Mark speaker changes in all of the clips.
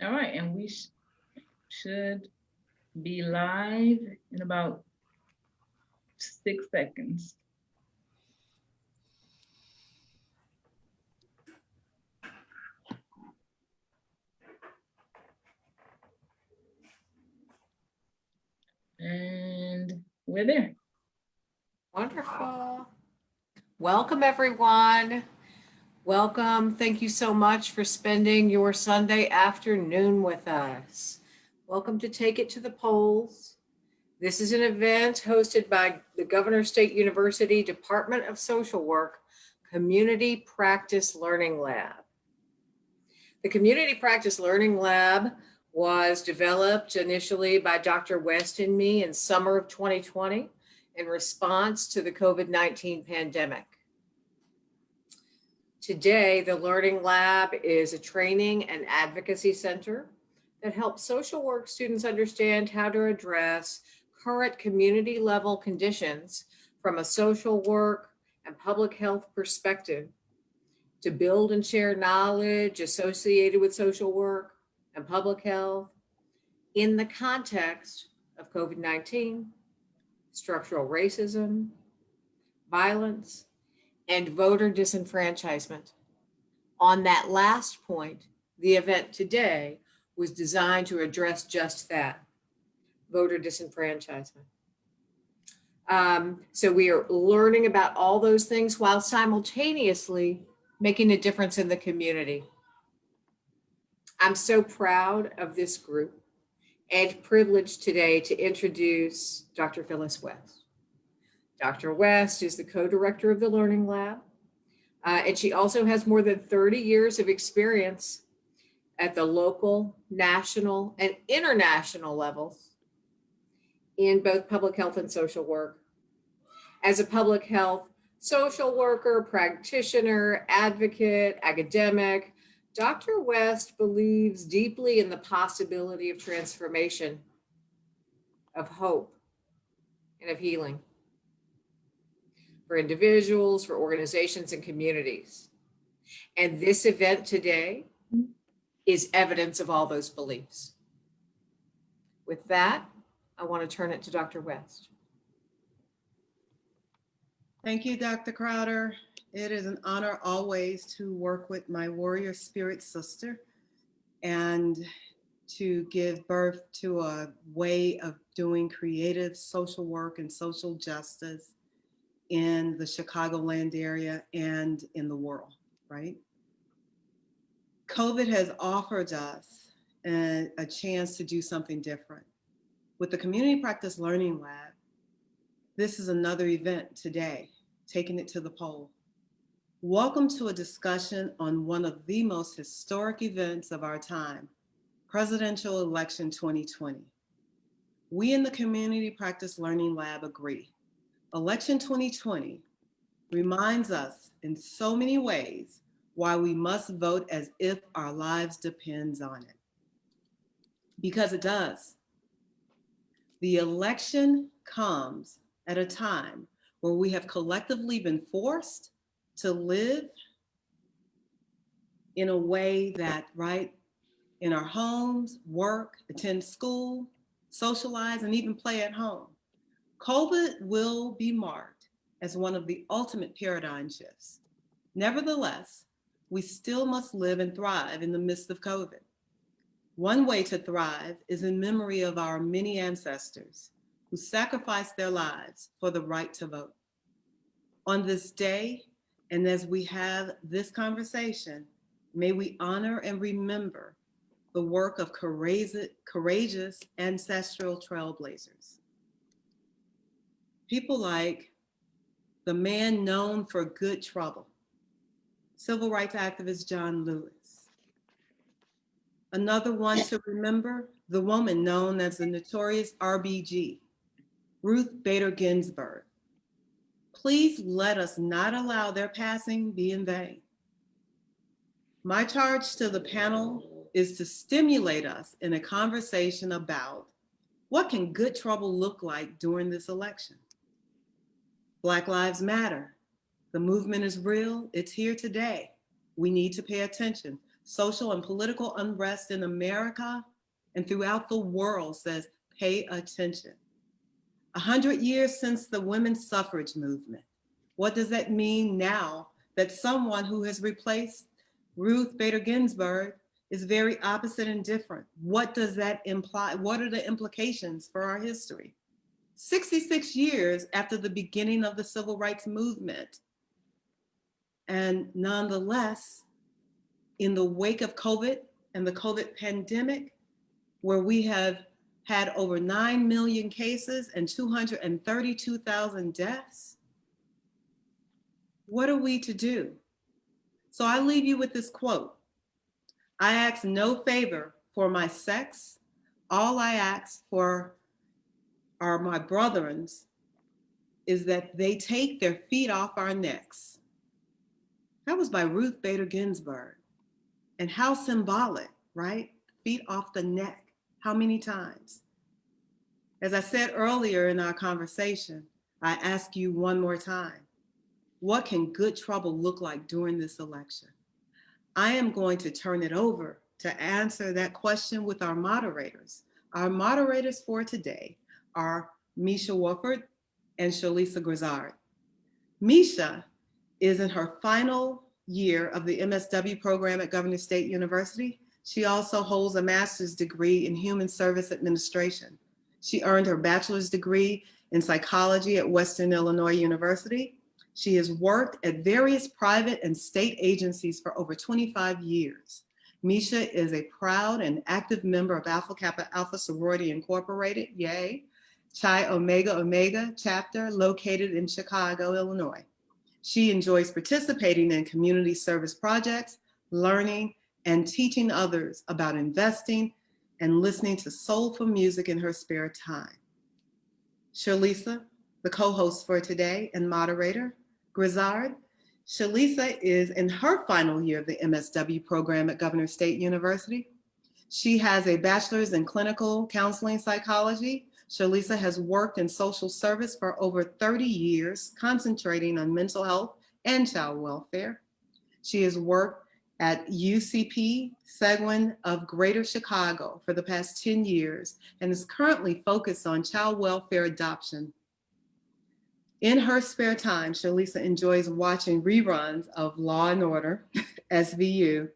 Speaker 1: All right, and we should be live in about 6 seconds. And we're there.
Speaker 2: Wonderful. Welcome, everyone. Welcome. Thank you so much for spending your Sunday afternoon with us. Welcome to Take It to the Polls. This is an event hosted by the Governor State University Department of Social Work Community Practice Learning Lab. The Community Practice Learning Lab was developed initially by Dr. West and me in summer of 2020 in response to the COVID-19 pandemic. Today, the Learning Lab is a training and advocacy center that helps social work students understand how to address current community level conditions from a social work and public health perspective, to build and share knowledge associated with social work and public health in the context of COVID-19, structural racism, violence, and voter disenfranchisement. On that last point, the event today was designed to address just that, voter disenfranchisement. So we are learning about all those things while simultaneously making a difference in the community. I'm so proud of this group and privileged today to introduce Dr. Phyllis West. Dr. West is the co-director of the Learning Lab, and she also has more than 30 years of experience at the local, national, and international levels in both public health and social work. As a public health social worker, practitioner, advocate, academic, Dr. West believes deeply in the possibility of transformation, of hope, and of healing for individuals, for organizations, and communities. And this event today is evidence of all those beliefs. With that, I want to turn it to Dr. West.
Speaker 3: Thank you, Dr. Crowder. It is an honor always to work with my warrior spirit sister and to give birth to a way of doing creative social work and social justice in the Chicagoland area and in the world, right? COVID has offered us a chance to do something different. With the Community Practice Learning Lab, this is another event today, taking it to the poll. Welcome to a discussion on one of the most historic events of our time, Presidential Election 2020. We in the Community Practice Learning Lab agree. Election 2020 reminds us in so many ways why we must vote as if our lives depends on it. Because it does. The election comes at a time where we have collectively been forced to live in a way that, right, in our homes, work, attend school, socialize, and even play at home. COVID will be marked as one of the ultimate paradigm shifts. Nevertheless, we still must live and thrive in the midst of COVID. One way to thrive is in memory of our many ancestors who sacrificed their lives for the right to vote. On this day, and as we have this conversation, may we honor and remember the work of courageous ancestral trailblazers. People like the man known for good trouble, civil rights activist John Lewis. Another one to remember, the woman known as the notorious RBG, Ruth Bader Ginsburg. Please let us not allow their passing be in vain. My charge to the panel is to stimulate us in a conversation about what can good trouble look like during this election. Black Lives Matter. The movement is real. It's here today. We need to pay attention. social and political unrest in America and throughout the world says, pay attention. 100 years since the women's suffrage movement. What does that mean now that someone who has replaced Ruth Bader Ginsburg is very opposite and different? What does that imply? What are the implications for our history? 66 years after the beginning of the civil rights movement. And nonetheless, in the wake of COVID and the COVID pandemic, where we have had over 9 million cases and 232,000 deaths, what are we to do? So I leave you with this quote. I ask no favor for my sex. All I ask for are my brethrens is that they take their feet off our necks. That was by Ruth Bader Ginsburg. And how symbolic, right? Feet off the neck. How many times? As I said earlier in our conversation, I ask you one more time, what can good trouble look like during this election? I am going to turn it over to answer that question with our moderators. Our moderators for today are Misha Wofford and Shalisa Grizzard. Misha is in her final year of the MSW program at Governor State University. She also holds a master's degree in human service administration. She earned her bachelor's degree in psychology at Western Illinois University. She has worked at various private and state agencies for over 25 years. Misha is a proud and active member of Alpha Kappa Alpha Sorority Incorporated, yay, Chi Omega Omega chapter located in Chicago, Illinois. She enjoys participating in community service projects, learning, and teaching others about investing and listening to soulful music in her spare time. Shalisa, the co-host for today and moderator, Grizzard. Shalisa is in her final year of the MSW program at Governor State University. She has a bachelor's in clinical counseling psychology. Shalisa has worked in social service for over 30 years, concentrating on mental health and child welfare. She has worked at UCP Seguin of Greater Chicago for the past 10 years and is currently focused on child welfare adoption. In her spare time, Shalisa enjoys watching reruns of Law and Order, SVU,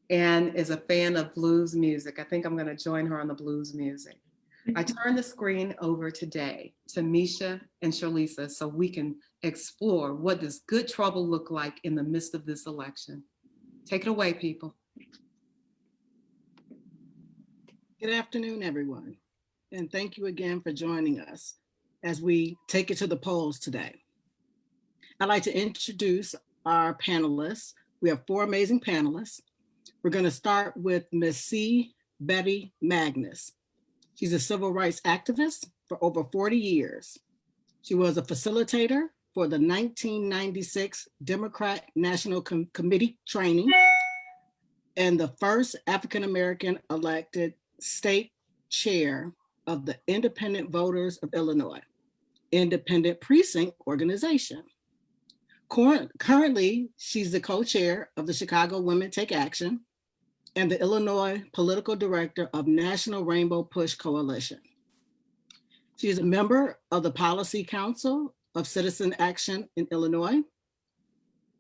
Speaker 3: and is a fan of blues music. I think I'm going to join her on the blues music. I turn the screen over today to Misha and Shalisa so we can explore what does good trouble look like in the midst of this election. Take it away, people.
Speaker 4: Good afternoon, everyone. And thank you again for joining us as we take it to the polls today. I'd like to introduce our panelists. We have 4 amazing panelists. We're going to start with Ms. C. Betty Magnus. She's a civil rights activist for over 40 years. She was a facilitator for the 1996 Democrat National Committee training and the first African-American elected state chair of the Independent Voters of Illinois, independent precinct organization. Currently, she's the co-chair of the Chicago Women Take Action and the Illinois political director of National Rainbow Push Coalition. She is a member of the Policy Council of Citizen Action in Illinois.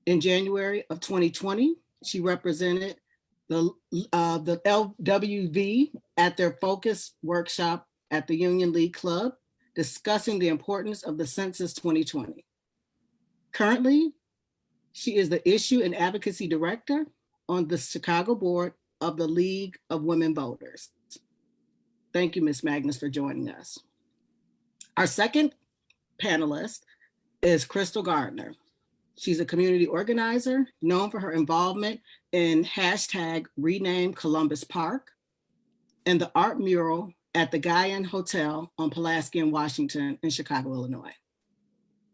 Speaker 4: In January of 2020, she represented the LWV at their focus workshop at the Union League Club, discussing the importance of the Census 2020. Currently, she is the Issue and Advocacy Director on the Chicago Board of the League of Women Voters. Thank you, Ms. Magnus, for joining us. Our second panelist is Crystal Gardner. She's a community organizer known for her involvement in #Rename Columbus Park and the art mural at the Guyan Hotel on Pulaski and Washington in Chicago, Illinois.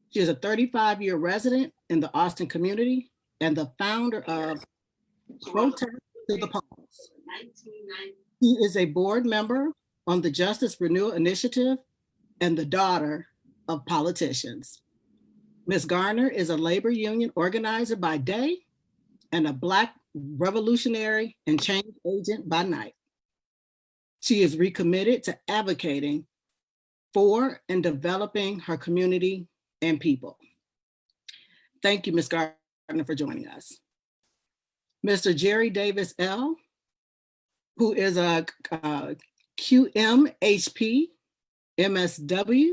Speaker 4: She is a 35-year resident in the Austin community and the founder of Protest to the Polls. She is a board member on the Justice Renewal Initiative and the daughter of politicians. Ms. Garner is a labor union organizer by day and a Black revolutionary and change agent by night. She is recommitted to advocating for and developing her community and people. Thank you, Ms. Gardner, for joining us. Mr. Jerry Davis L., who is a QMHP, MSW,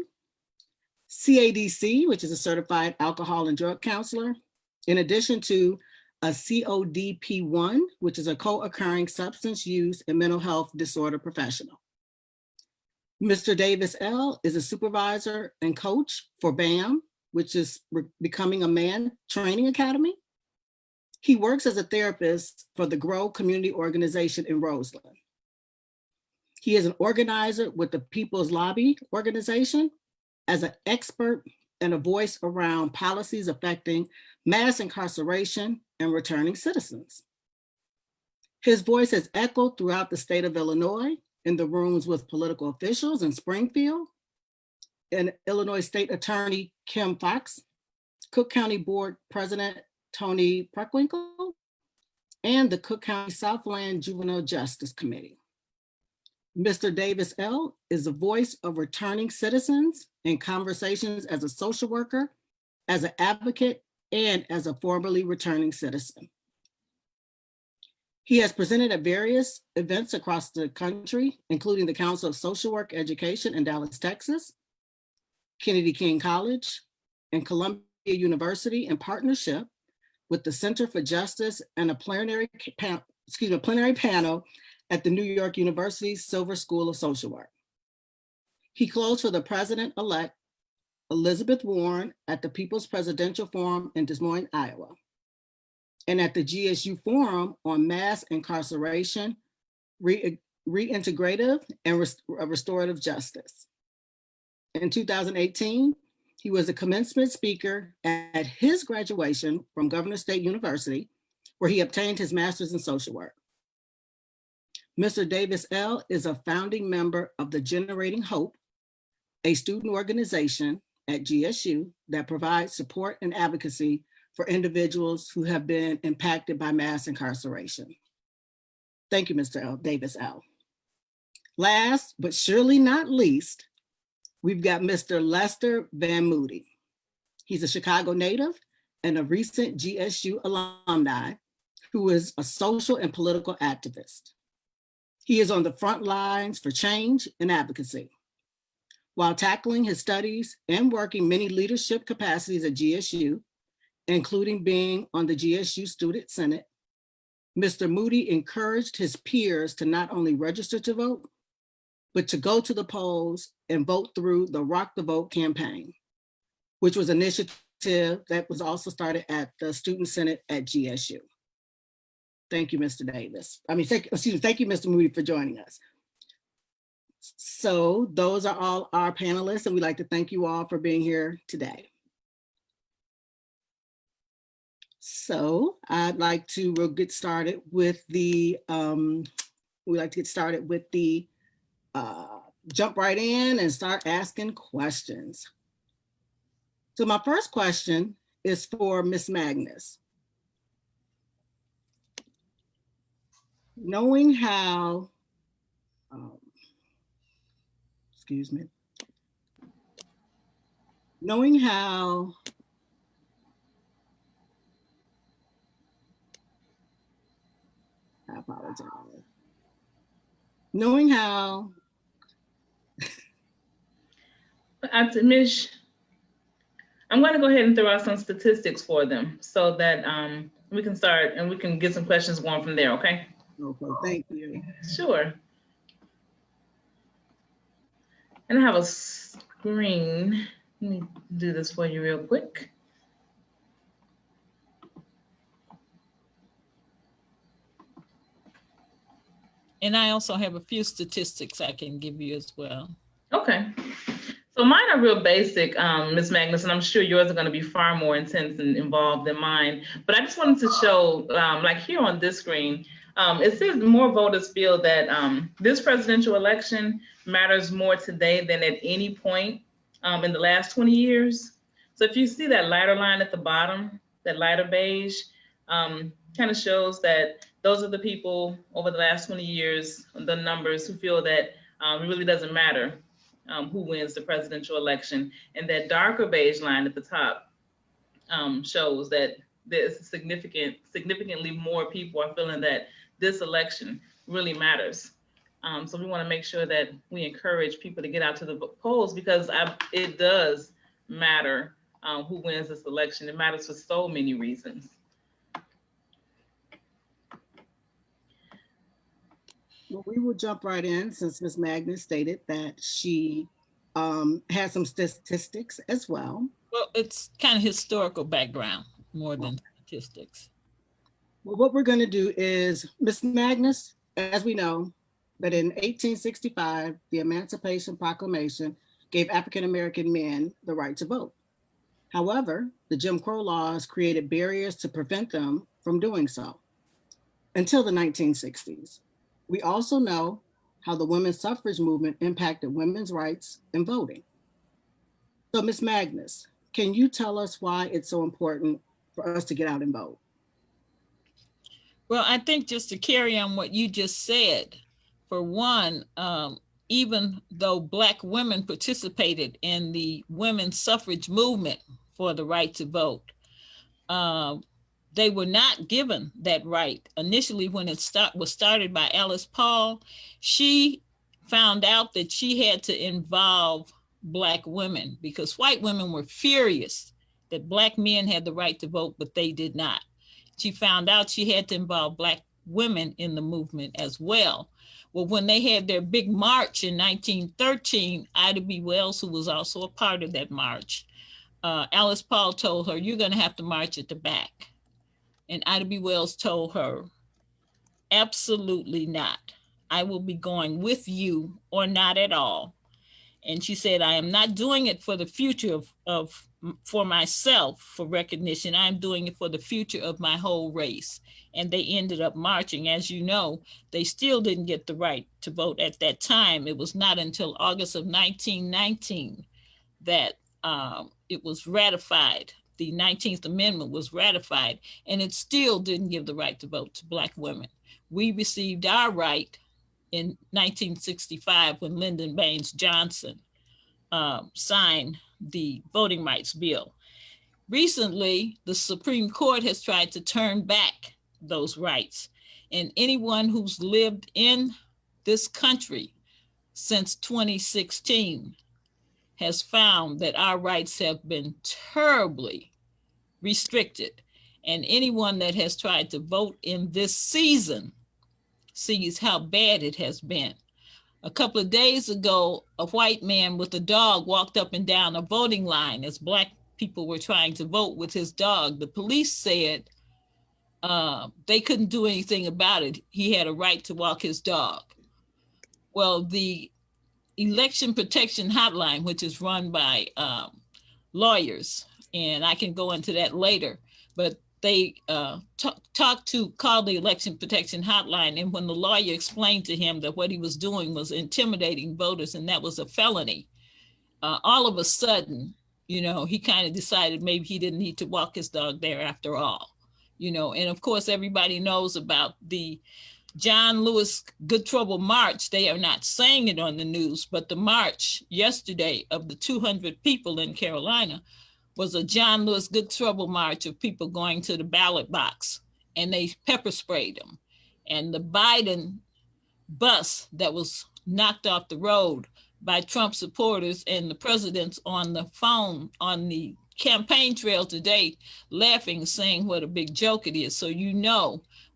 Speaker 4: CADC, which is a certified alcohol and drug counselor, in addition to a CODP1, which is a co-occurring substance use and mental health disorder professional. Mr. Davis L. is a supervisor and coach for BAM, which is Becoming a Man Training Academy. He works as a therapist for the GROW community organization in Roseland. He is an organizer with the People's Lobby organization as an expert and a voice around policies affecting mass incarceration and returning citizens. His voice has echoed throughout the state of Illinois in the rooms with political officials in Springfield, and Illinois State Attorney Kim Foxx, Cook County Board President Tony Preckwinkle, and the Cook County Southland Juvenile Justice Committee. Mr. Davis L. is a voice of returning citizens in conversations as a social worker, as an advocate, and as a formerly returning citizen. He has presented at various events across the country, including the Council of Social Work Education in Dallas, Texas, Kennedy King College, and Columbia University in partnership with the Center for Justice and a plenary panel at the New York University Silver School of Social Work. He closed for the president-elect Elizabeth Warren at the People's Presidential Forum in Des Moines, Iowa, and at the GSU Forum on Mass Incarceration, Reintegrative and Restorative Justice. In 2018, he was a commencement speaker at his graduation from Governor State University, where he obtained his master's in social work. Mr. Davis L. is a founding member of the Generating Hope, a student organization at GSU that provides support and advocacy for individuals who have been impacted by mass incarceration. Thank you, Mr. Davis L. Last, but surely not least, we've got Mr. Lester Van Moody. He's a Chicago native and a recent GSU alumni who is a social and political activist. He is on the front lines for change and advocacy. While tackling his studies and working many leadership capacities at GSU, including being on the GSU Student Senate, Mr. Moody encouraged his peers to not only register to vote, but to go to the polls and vote through the Rock the Vote campaign, which was an initiative that was also started at the Student Senate at GSU. Thank you, Mr. Davis. Thank you, Mr. Moody, for joining us. So those are all our panelists, and we'd like to thank you all for being here today. So I'd like to get started with the, jump right in and start asking questions. So my first question is for Ms. Magnus. Knowing how, knowing how I apologize. Knowing how
Speaker 1: Mish, I'm going to go ahead and throw out some statistics for them so that we can start and we can get some questions going from there, okay?
Speaker 4: Okay, thank you.
Speaker 1: Sure. And I have a screen. Let me do this for you real quick.
Speaker 5: And I also have a few statistics I can give you as well.
Speaker 1: Okay. So mine are real basic, Ms. Magnus, and I'm sure yours are going to be far more intense and involved than mine. But I just wanted to show, like here on this screen, it says more voters feel that this presidential election matters more today than at any point in the last 20 years. So if you see that lighter line at the bottom, that lighter beige, kind of shows that those are the people over the last 20 years, the numbers who feel that it really doesn't matter who wins the presidential election. And that darker beige line at the top shows that there's significantly more people are feeling that this election really matters. So we want to make sure that we encourage people to get out to the polls, because it does matter who wins this election. It matters for so many reasons.
Speaker 4: Well, we will jump right in since Ms. Magnus stated that she has some statistics as well.
Speaker 5: Well, it's kind of historical background more than statistics.
Speaker 4: Well, what we're going to do is, Ms. Magnus, as we know, that in 1865, the Emancipation Proclamation gave African-American men the right to vote. However, the Jim Crow laws created barriers to prevent them from doing so until the 1960s. We also know how the women's suffrage movement impacted women's rights in voting. So, Ms. Magnus, can you tell us why it's so important for us to get out and vote?
Speaker 5: Well, I think just to carry on what you just said, for one, even though Black women participated in the women's suffrage movement for the right to vote, they were not given that right. Initially, when it was started by Alice Paul, she found out that she had to involve Black women because white women were furious that Black men had the right to vote, but they did not. She found out she had to involve Black women in the movement as well. Well, when they had their big march in 1913, Ida B. Wells, who was also a part of that march, Alice Paul told her, "You're going to have to march at the back." And Ida B. Wells told her, "Absolutely not. I will be going with you or not at all." And she said, "I am not doing it for the future for myself, for recognition. I'm doing it for the future of my whole race." And they ended up marching. As you know, they still didn't get the right to vote at that time. It was not until August of 1919 that it was ratified. The 19th Amendment was ratified, and it still didn't give the right to vote to Black women. We received our right in 1965 when Lyndon Baines Johnson signed the Voting Rights Bill. Recently, the Supreme Court has tried to turn back those rights, and anyone who's lived in this country since 2016 has found that our rights have been terribly restricted. And anyone that has tried to vote in this season sees how bad it has been. A couple of days ago, a white man with a dog walked up and down a voting line as Black people were trying to vote with his dog. The police said they couldn't do anything about it. He had a right to walk his dog. Well, the Election Protection Hotline, which is run by lawyers, and I can go into that later, but they called the Election Protection Hotline, and when the lawyer explained to him that what he was doing was intimidating voters and that was a felony, all of a sudden, he kind of decided maybe he didn't need to walk his dog there after all, and of course everybody knows about the John Lewis Good Trouble March. They are not saying it on the news, but the march yesterday of the 200 people in Carolina was a John Lewis Good Trouble March of people going to the ballot box, and they pepper sprayed them. And the Biden bus that was knocked off the road by Trump supporters and the president's on the phone on the campaign trail today, laughing, saying what a big joke it is. So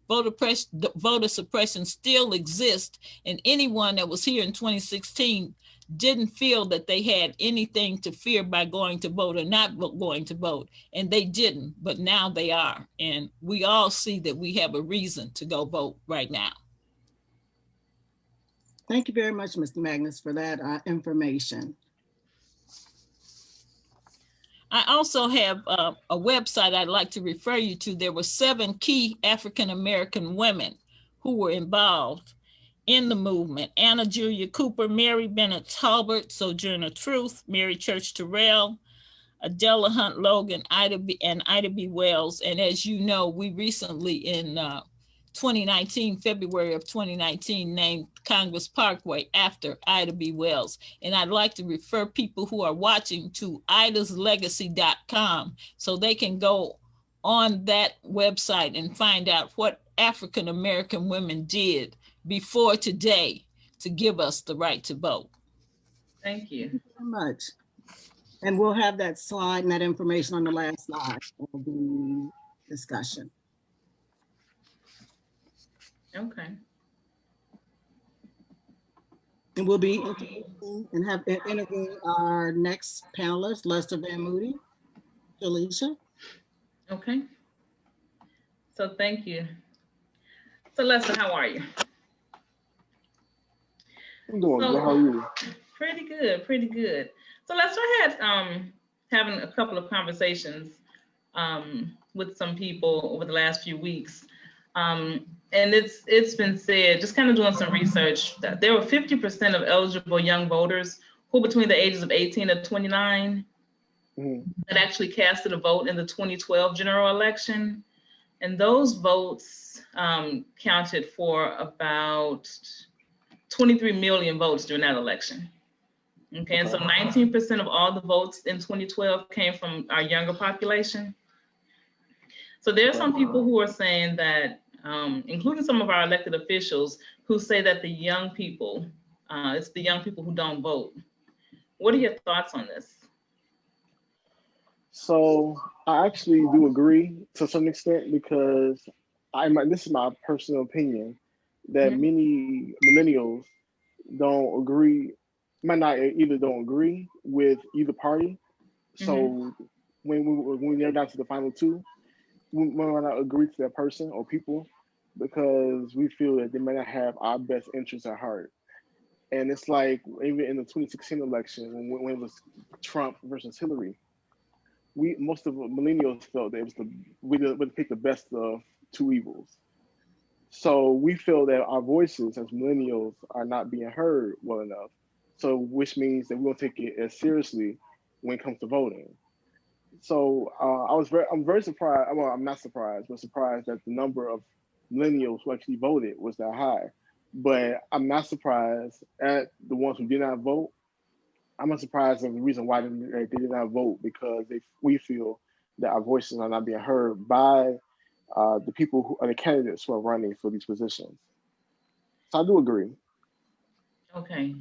Speaker 5: voter suppression still exists, and anyone that was here in 2016 didn't feel that they had anything to fear by going to vote or not going to vote, and they didn't, but now they are, and we all see that we have a reason to go vote right now.
Speaker 4: Thank you very much, Mr. Magnus, for that information.
Speaker 5: I also have a website I'd like to refer you to. There were 7 key African-American women who were involved in the movement: Anna Julia Cooper, Mary Bennett Talbert, Sojourner Truth, Mary Church Terrell, Adela Hunt Logan, Ida B. Wells. And as you know, we recently in 2019, February of 2019, named Congress Parkway after Ida B. Wells. And I'd like to refer people who are watching to idaslegacy.com so they can go on that website and find out what African American women did before today to give us the right to vote.
Speaker 1: Thank you.
Speaker 4: Thank you so much. And we'll have that slide and that information on the last slide of the discussion.
Speaker 1: Okay.
Speaker 4: And we'll be and have interviewing our next panelist, Lester Van Moody. Alicia.
Speaker 1: Okay. So thank you. So Lester, how are you?
Speaker 6: I'm doing good. How are you?
Speaker 1: Pretty good, pretty good. So Lester, I had having a couple of conversations with some people over the last few weeks. And it's been said, just kind of doing some research, that there were 50% of eligible young voters who between the ages of 18 and 29 that actually casted a vote in the 2012 general election. And those votes counted for about 23 million votes during that election. Okay, and so 19% of all the votes in 2012 came from our younger population. So there are some people who are saying that, including some of our elected officials, who say that the young people, it's the young people who don't vote. What are your thoughts on this?
Speaker 6: So I actually do agree to some extent, because this is my personal opinion, that many millennials don't agree, might not either don't agree with either party. So when they're down to the final two, we might not agree to that person or people because we feel that they may not have our best interests at heart. And it's like even in the 2016 election, when it was Trump versus Hillary, most of the millennials felt that it was we would pick the best of two evils. So we feel that our voices as millennials are not being heard well enough. So which means that we won't take it as seriously when it comes to voting. So I'm very surprised. Well, I'm not surprised, but surprised that the number of millennials who actually voted was that high. But I'm not surprised at the ones who did not vote. I'm not surprised at the reason why they did not vote, because we feel that our voices are not being heard by the people who are the candidates who are running for these positions. So I do agree.
Speaker 1: Okay.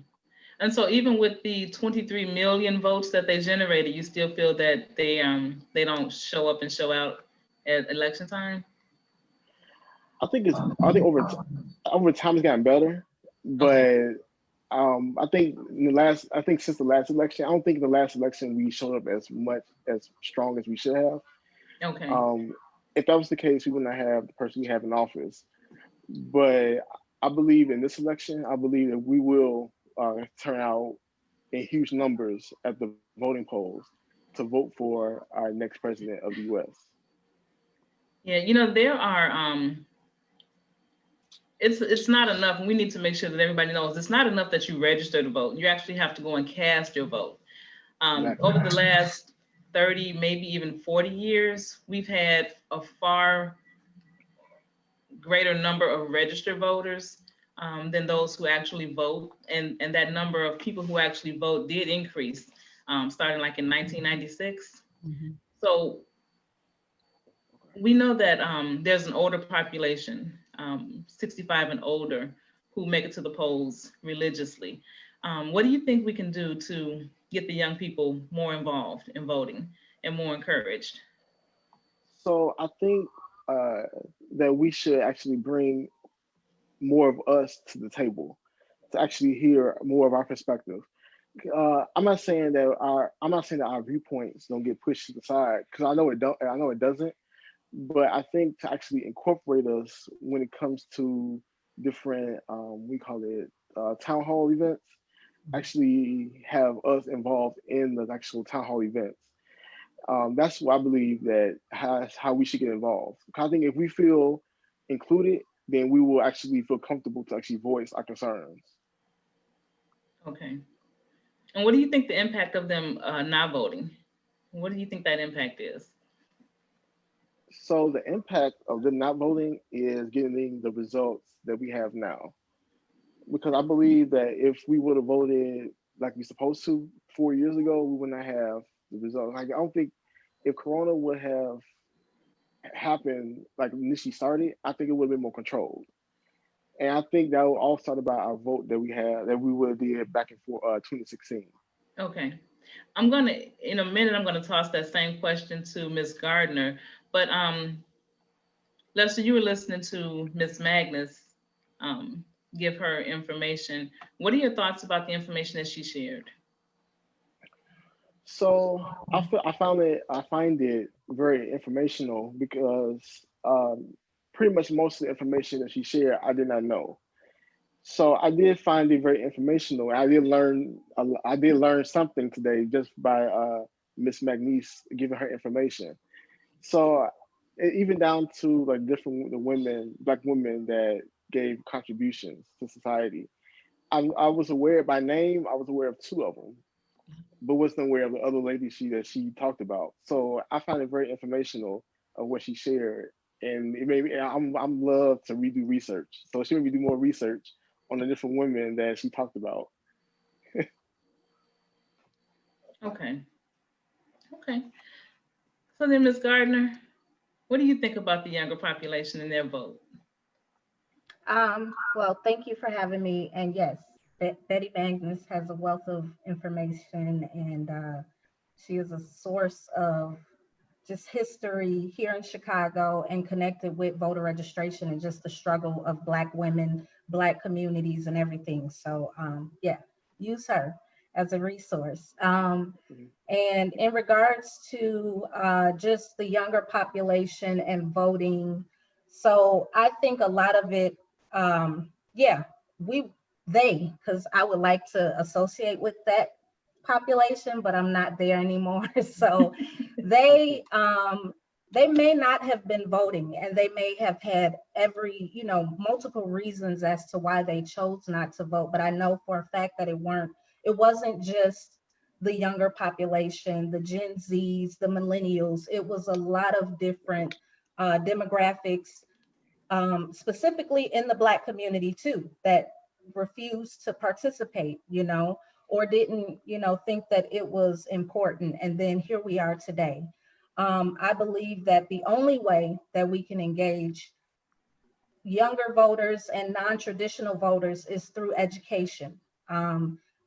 Speaker 1: And so even with the 23 million votes that they generated, you still feel that they don't show up and show out at election time?
Speaker 6: I think over time it's gotten better, but I think since the last election, I don't think in the last election we showed up as strong as we should have.
Speaker 1: Okay.
Speaker 6: If that was the case, we would not have the person we have in office. But I believe in this election, I believe that we will turn out in huge numbers at the voting polls to vote for our next president of the U.S.
Speaker 1: Yeah, there are, it's not enough. And we need to make sure that everybody knows it's not enough that you register to vote. You actually have to go and cast your vote. Over the last 30, maybe even 40 years, we've had a far greater number of registered voters than those who actually vote. And that number of people who actually vote did increase starting like in 1996. So we know that there's an older population, 65 and older, who make it to the polls religiously. What do you think we can do to get the young people more involved in voting and more encouraged?
Speaker 6: So I think that we should actually bring more of us to the table to actually hear more of our perspective. I'm not saying that our viewpoints don't get pushed to the side, because I know it doesn't. But I think to actually incorporate us when it comes to different, we call it town hall events, actually have us involved in the actual town hall events. That's what I believe that how we should get involved. I think if we feel included, then we will actually feel comfortable to actually voice our concerns.
Speaker 1: Okay. And what do you think the impact of them not voting What do you think that impact is?
Speaker 6: So the impact of them not voting is getting the results that we have now. Because I believe that if we would have voted like we supposed to 4 years ago, we would not have the results. Like I don't think if Corona would have happened like initially started, I think it would have been more controlled. And I think that would all start about our vote that we had that we would have did back in 2016.
Speaker 1: Okay. In a minute, I'm gonna toss that same question to Ms. Gardner, but Lester, you were listening to Ms. Magnus give her information. What are your thoughts about the information that she shared?
Speaker 6: So I find it very informational because pretty much most of the information that she shared I did not know. So I did find it very informational. I did learn something today just by Miss Magnus giving her information. So even down to like the women, Black women that gave contributions to society. I was aware by name. I was aware of two of them, but wasn't aware of the other lady that she talked about. So I found it very informational of what she shared, and it made me. I'm love to redo research. So she made me do more research on the different women that she talked about.
Speaker 1: Okay. Okay. So then, Ms. Gardner, what do you think about the younger population and their vote?
Speaker 7: Well, thank you for having me. And yes, Betty Magnus has a wealth of information, and she is a source of just history here in Chicago and connected with voter registration and just the struggle of Black women, Black communities, and everything. So yeah, use her as a resource. And in regards to just the younger population and voting, so I think a lot of it, yeah, because I would like to associate with that population, but I'm not there anymore. So they may not have been voting, and they may have had multiple reasons as to why they chose not to vote. But I know for a fact that it wasn't just the younger population, the Gen Zs, the millennials. It was a lot of different demographics, specifically in the Black community too, that refused to participate, or didn't, think that it was important. And then here we are today. I believe that the only way that we can engage younger voters and non-traditional voters is through education.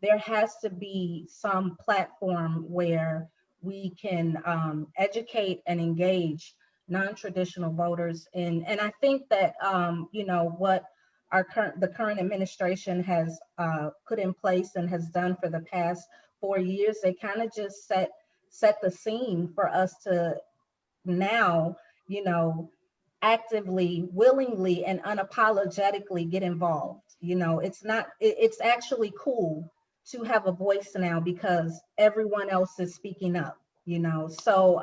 Speaker 7: There has to be some platform where we can educate and engage non-traditional voters. And I think that, what the current administration has put in place and has done for the past 4 years, they kind of just set the scene for us to now, actively, willingly, and unapologetically get involved. It's actually cool to have a voice now because everyone else is speaking up, So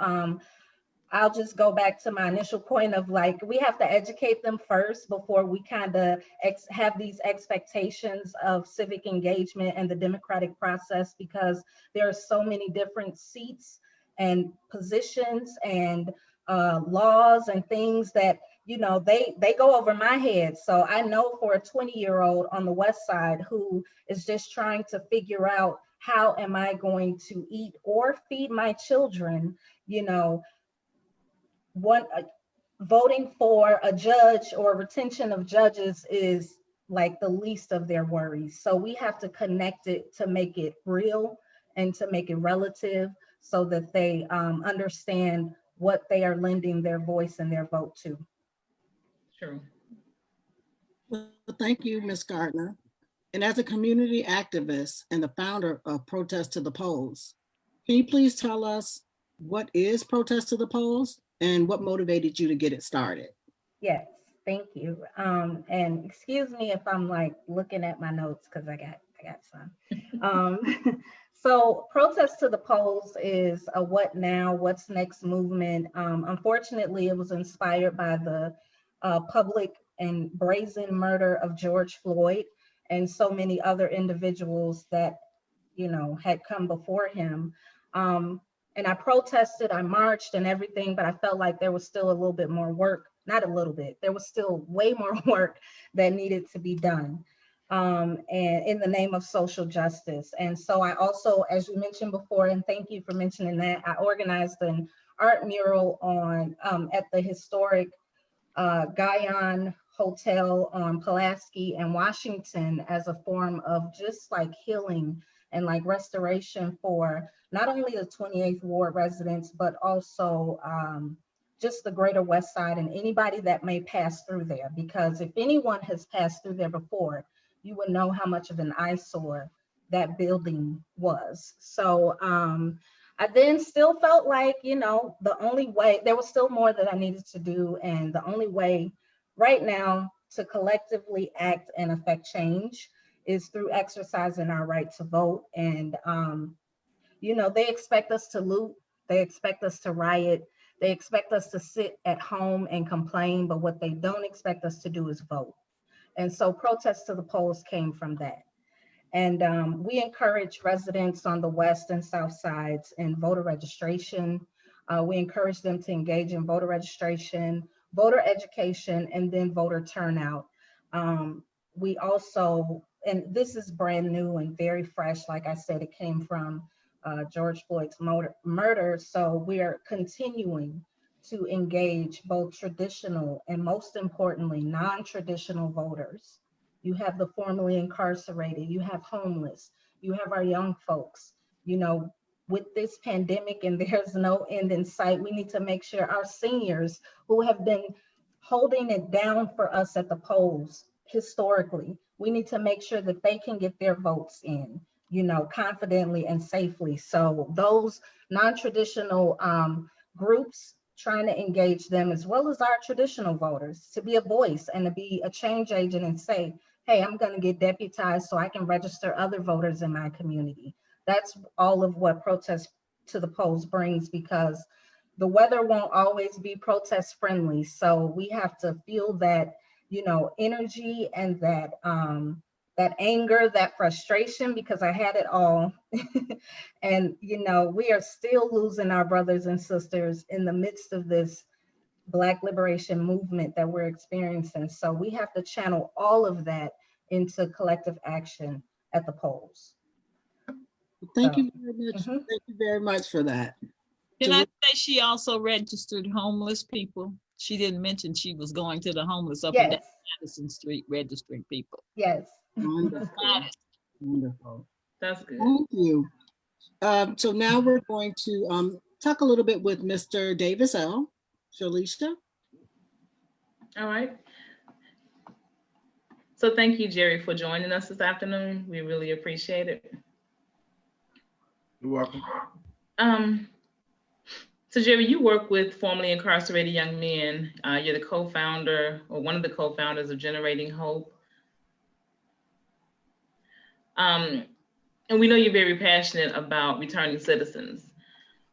Speaker 7: I'll just go back to my initial point of like, we have to educate them first before we kind of have these expectations of civic engagement and the democratic process, because there are so many different seats and positions and laws and things that, they go over my head. So I know for a 20-year-old on the West Side who is just trying to figure out how am I going to eat or feed my children, voting for a judge or retention of judges is like the least of their worries. So we have to connect it to make it real and to make it relative so that they understand what they are lending their voice and their vote to.
Speaker 1: True.
Speaker 4: Well, thank you, Ms. Gardner. And as a community activist and the founder of Protest to the Polls, can you please tell us what is Protest to the Polls and what motivated you to get it started?
Speaker 7: Yes, thank you. And excuse me if I'm like looking at my notes because I got some. So Protest to the Polls is a what now, what's next movement. Unfortunately, it was inspired by the public and brazen murder of George Floyd and so many other individuals that, had come before him. And I protested, I marched and everything, but I felt like there was still a little bit more work, not a little bit, there was still way more work that needed to be done. And in the name of social justice. And so I also, as you mentioned before, and thank you for mentioning that, I organized an art mural on at the historic Guyan Hotel on Pulaski and Washington as a form of just like healing and like restoration for not only the 28th Ward residents, but also just the greater West Side and anybody that may pass through there. Because if anyone has passed through there before, you would know how much of an eyesore that building was. So I then still felt like, you know, the only way, there was still more that I needed to do. And the only way right now to collectively act and affect change is through exercising our right to vote. And, you know, they expect us to loot, they expect us to riot, they expect us to sit at home and complain, but what they don't expect us to do is vote. And so protests to the polls came from that. And we encourage residents on the west and south sides in voter registration. We encourage them to engage in voter registration, voter education, and then voter turnout. We also, and this is brand new and very fresh, like I said, it came from George Floyd's murder. So we are continuing to engage both traditional and most importantly, non-traditional voters. You have the formerly incarcerated, you have homeless, you have our young folks. You know, with this pandemic and there's no end in sight, we need to make sure our seniors who have been holding it down for us at the polls historically, we need to make sure that they can get their votes in, you know, confidently and safely. So those non-traditional groups, trying to engage them as well as our traditional voters to be a voice and to be a change agent and say, hey, I'm going to get deputized so I can register other voters in my community. That's all of what protest to the polls brings, because the weather won't always be protest friendly. So we have to feel that, you know, energy and that that anger, that frustration, because I had it all. And, you know, we are still losing our brothers and sisters in the midst of this Black liberation movement that we're experiencing. So we have to channel all of that into collective action at the polls.
Speaker 4: Thank you very much. Thank you very much for that.
Speaker 5: Can I say she also registered homeless people? She didn't mention she was going to the homeless up and down Madison Street registering people.
Speaker 7: Yes.
Speaker 4: Wonderful. Wonderful.
Speaker 1: That's good.
Speaker 4: Thank you. So now we're going to talk a little bit with Mr. Davis L. Shalisha.
Speaker 1: All right. So thank you, Jerry, for joining us this afternoon. We really appreciate it.
Speaker 8: You're welcome.
Speaker 1: So Jerry, you work with formerly incarcerated young men. You're the co-founder or one of the co-founders of Generating Hope. And we know you're very passionate about returning citizens.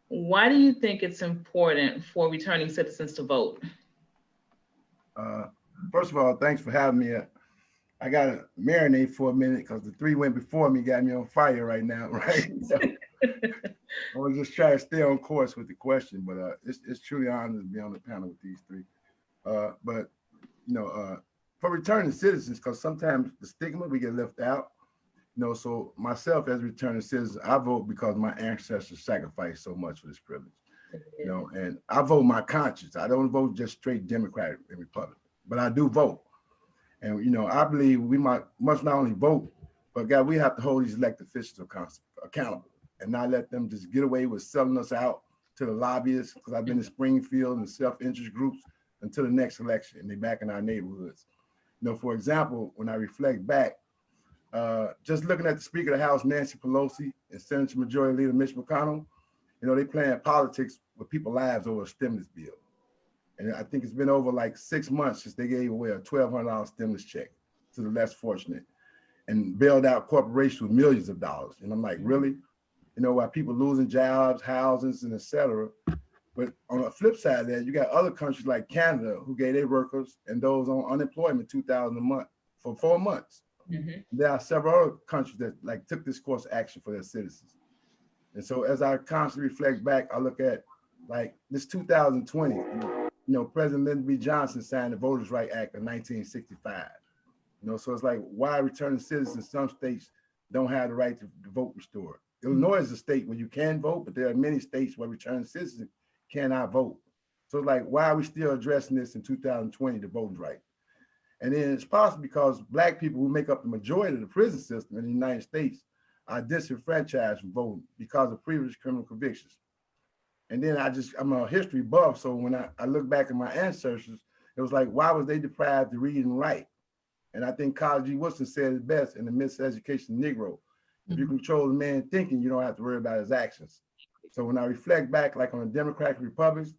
Speaker 1: Why do you think it's important for returning citizens to vote?
Speaker 8: First of all, thanks for having me. I got to marinate for a minute because the three went before me got me on fire right now, right? So I was just trying to stay on course with the question, but it's truly an honor to be on the panel with these three. But, you know, for returning citizens, because sometimes the stigma, we get left out. You know, so myself as a returning citizen, I vote because my ancestors sacrificed so much for this privilege. You know, and I vote my conscience. I don't vote just straight Democratic and Republican, but I do vote. And, you know, I believe we must not only vote, but God, we have to hold these elected officials accountable and not let them just get away with selling us out to the lobbyists, because I've been in Springfield and self-interest groups until the next election, and they're back in our neighborhoods. You know, for example, when I reflect back, just looking at the Speaker of the House, Nancy Pelosi, and Senator Majority Leader Mitch McConnell, you know, they playing politics with people's lives over a stimulus bill. And I think it's been over like 6 months since they gave away a $1,200 stimulus check to the less fortunate and bailed out corporations with millions of dollars. And I'm like, really? You know, while people losing jobs, houses, and et cetera. But on the flip side of that, you got other countries like Canada who gave their workers and those on unemployment $2,000 a month for 4 months. Mm-hmm. There are several other countries that like took this course of action for their citizens. And so as I constantly reflect back, I look at like this 2020, President Lyndon B. Johnson signed the Voters' Right Act of 1965. So it's like, why returning citizens, some states don't have the right to vote restored. Illinois is a state where you can vote, but there are many states where returning citizens cannot vote. So it's like, why are we still addressing this in 2020, the voting right? And then it's possible because Black people who make up the majority of the prison system in the United States are disenfranchised from voting because of previous criminal convictions. And then I'm a history buff, so when I look back at my ancestors, it was like, why was they deprived to read and write? And I think Carter G. Woodson said it best in The Miseducation of the Negro. If you control the man thinking, you don't have to worry about his actions. So when I reflect back, like on the Democratic Republics,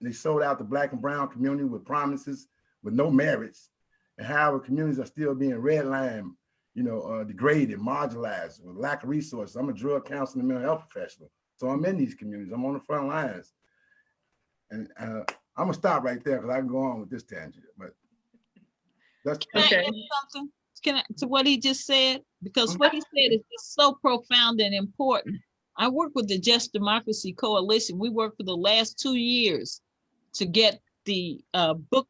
Speaker 8: they sold out the Black and brown community with promises, with no merits, and how our communities are still being redlined, degraded, marginalized, with lack of resources. I'm a drug counselor and mental health professional, so I'm in these communities. I'm on the front lines. And I'm gonna stop right there because I can go on with this tangent, but that's
Speaker 5: Can
Speaker 1: Okay.
Speaker 5: I add something? To what he just said? Because what he said is just so profound and important. I work with the Just Democracy Coalition. We worked for the last 2 years to get the book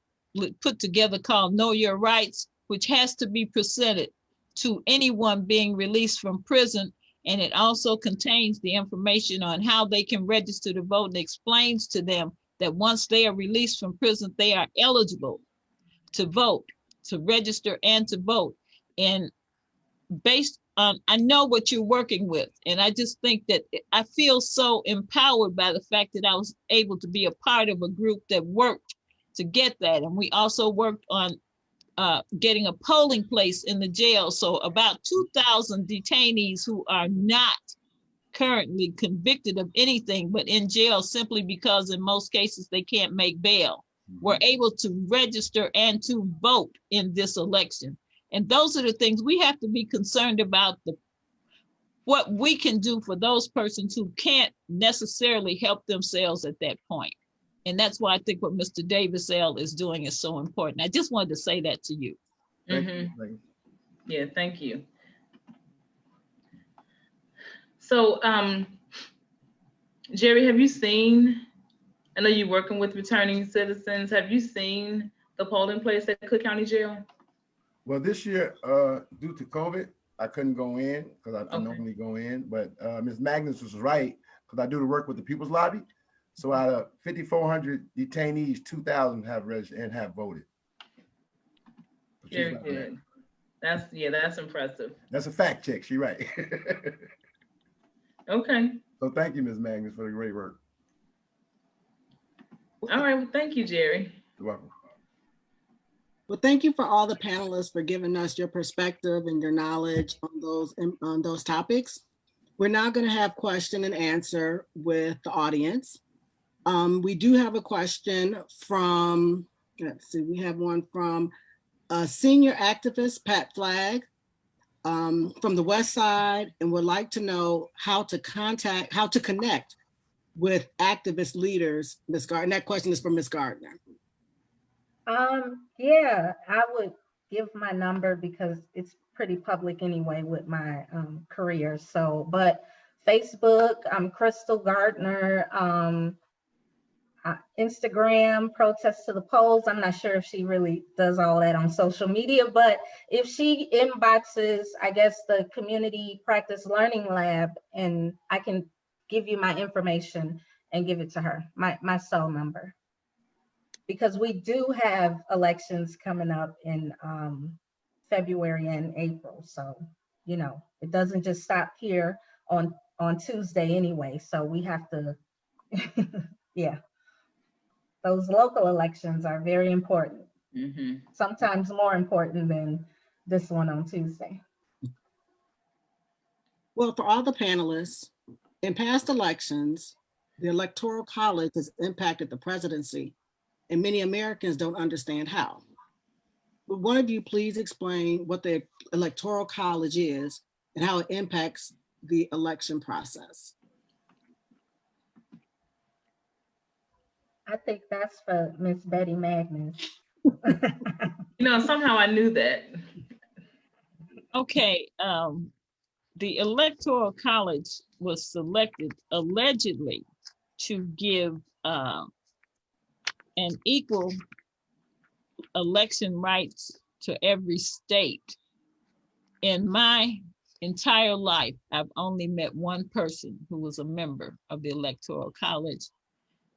Speaker 5: put together called Know Your Rights, which has to be presented to anyone being released from prison. And it also contains the information on how they can register to vote and explains to them that once they are released from prison, they are eligible to vote, to register and to vote. And based on, I know what you're working with. And I just think that I feel so empowered by the fact that I was able to be a part of a group that worked to get that. And we also worked on getting a polling place in the jail. So about 2,000 detainees who are not currently convicted of anything, but in jail simply because in most cases they can't make bail, were able to register and to vote in this election. And those are the things we have to be concerned about, what we can do for those persons who can't necessarily help themselves at that point. And that's why I think what Mr. Davis L. is doing is so important. I just wanted to say that to you.
Speaker 8: Thank you.
Speaker 1: Yeah, thank you. So, Jerry, have you seen, I know you're working with returning citizens, have you seen the polling place at Cook County Jail?
Speaker 8: Well, this year, due to COVID, I couldn't go in because I normally go in, but Ms. Magnus was right because I do the work with the People's Lobby. So out of 5,400 detainees, 2,000 have registered and have voted. So
Speaker 1: Very good. That's impressive.
Speaker 8: That's a fact check. She's right.
Speaker 1: Okay.
Speaker 8: So thank you, Ms. Magnus, for the great work.
Speaker 1: All right. Well, thank you, Jerry.
Speaker 8: You're welcome.
Speaker 4: Well, thank you for all the panelists for giving us your perspective and your knowledge on those topics. We're now going to have question and answer with the audience. We do have a question from, let's see, we have one from a senior activist, Pat Flagg, from the West Side, and would like to know how to connect with activist leaders. Ms. Gardner, that question is from Ms. Gardner.
Speaker 7: Yeah, I would give my number because it's pretty public anyway with my career. So, but Facebook, Crystal Gardner, Instagram, Protest to the Polls. I'm not sure if she really does all that on social media, but if she inboxes, I guess, the Community Practice Learning Lab, and I can give you my information and give it to her, my cell number. Because we do have elections coming up in February and April. So, it doesn't just stop here on Tuesday anyway. So we have to, yeah. Those local elections are very important.
Speaker 1: Mm-hmm.
Speaker 7: Sometimes more important than this one on Tuesday.
Speaker 4: Well, for all the panelists, in past elections, the Electoral College has impacted the presidency, and many Americans don't understand how. Would one of you please explain what the Electoral College is and how it impacts the election process?
Speaker 7: I think that's for Miss Betty Magnus.
Speaker 1: Somehow I knew that.
Speaker 5: Okay, the Electoral College was selected allegedly to give an equal election rights to every state. In my entire life, I've only met one person who was a member of the Electoral College,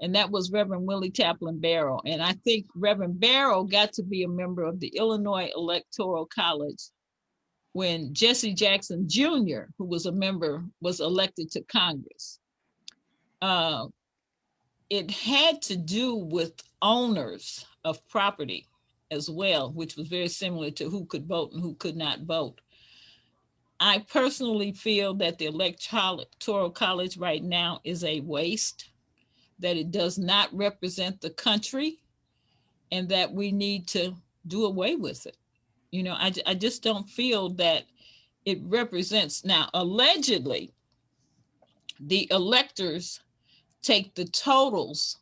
Speaker 5: and that was Reverend Willie Taplin Barrow. And I think Reverend Barrow got to be a member of the Illinois Electoral College when Jesse Jackson Jr., who was a member, was elected to Congress. It had to do with owners of property as well, which was very similar to who could vote and who could not vote. I personally feel that the Electoral College right now is a waste, that it does not represent the country, and that we need to do away with it. You know, I just don't feel that it represents. Now, allegedly, the electors take the totals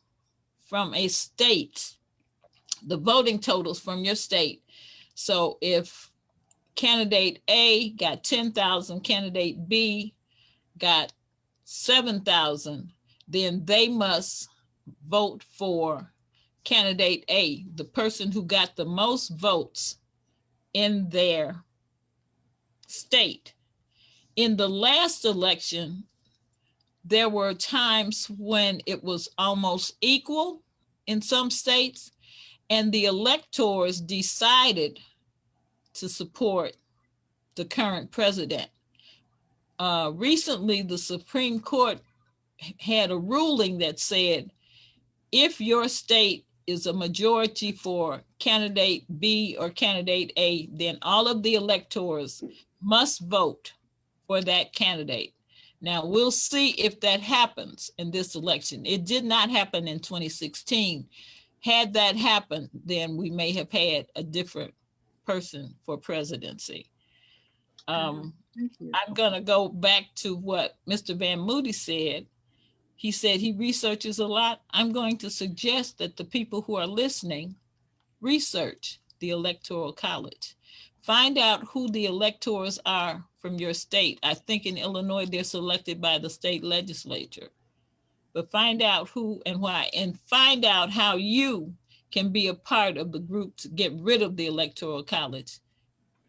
Speaker 5: from a state, the voting totals from your state. So if candidate A got 10,000, candidate B got 7,000, then they must vote for candidate A, the person who got the most votes in their state. In the last election, there were times when it was almost equal in some states, and the electors decided to support the current president. Recently, the Supreme Court had a ruling that said, if your state is a majority for candidate B or candidate A, then all of the electors must vote for that candidate. Now, we'll see if that happens in this election. It did not happen in 2016. Had that happened, then we may have had a different person for presidency. I'm gonna go back to what Mr. Van Moody said. He said he researches a lot. I'm going to suggest that the people who are listening research the Electoral College. Find out who the electors are from your state. I think in Illinois, they're selected by the state legislature. But find out who and why, and find out how you can be a part of the group to get rid of the Electoral College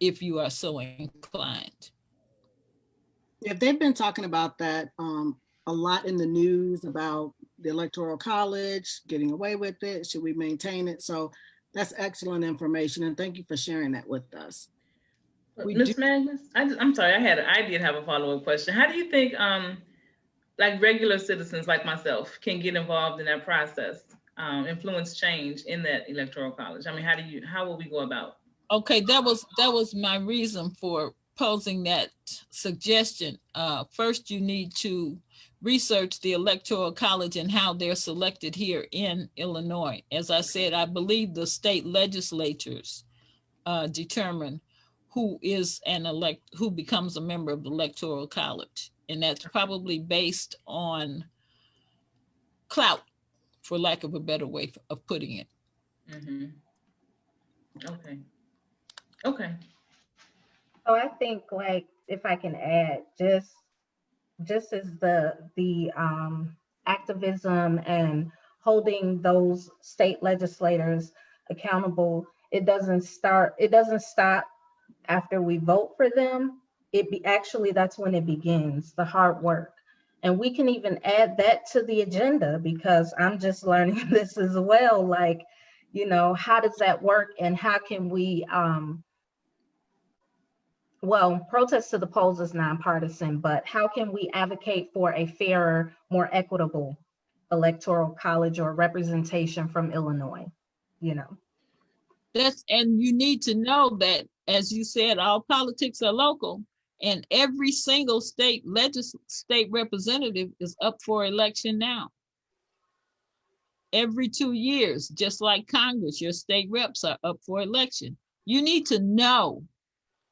Speaker 5: if you are so inclined.
Speaker 4: If they've been talking about that a lot in the news about the Electoral College, getting away with it, should we maintain it? So that's excellent information, and thank you for sharing that with us.
Speaker 1: Ms. Magnus, I'm sorry, I did have a follow-up question. How do you think like regular citizens like myself can get involved in that process, influence change in that Electoral College? I mean, how will we go about?
Speaker 5: Okay, that was my reason for posing that suggestion. First, you need to research the Electoral College and how they're selected here in Illinois. As I said, I believe the state legislatures determine who becomes a member of the Electoral College. And that's probably based on clout, for lack of a better way of putting it.
Speaker 1: Mm-hmm. Okay.
Speaker 7: So I think, like, if I can add, just as the activism and holding those state legislators accountable, it doesn't stop after we vote for them. Actually, that's when it begins, the hard work. And we can even add that to the agenda, because I'm just learning this as well. Like, you know, how does that work, and how can we, protest to the polls is nonpartisan, but how can we advocate for a fairer, more equitable Electoral College or representation from Illinois, you know?
Speaker 5: And you need to know that, as you said, all politics are local, and every single state representative is up for election now. Every 2 years, just like Congress, your state reps are up for election. You need to know,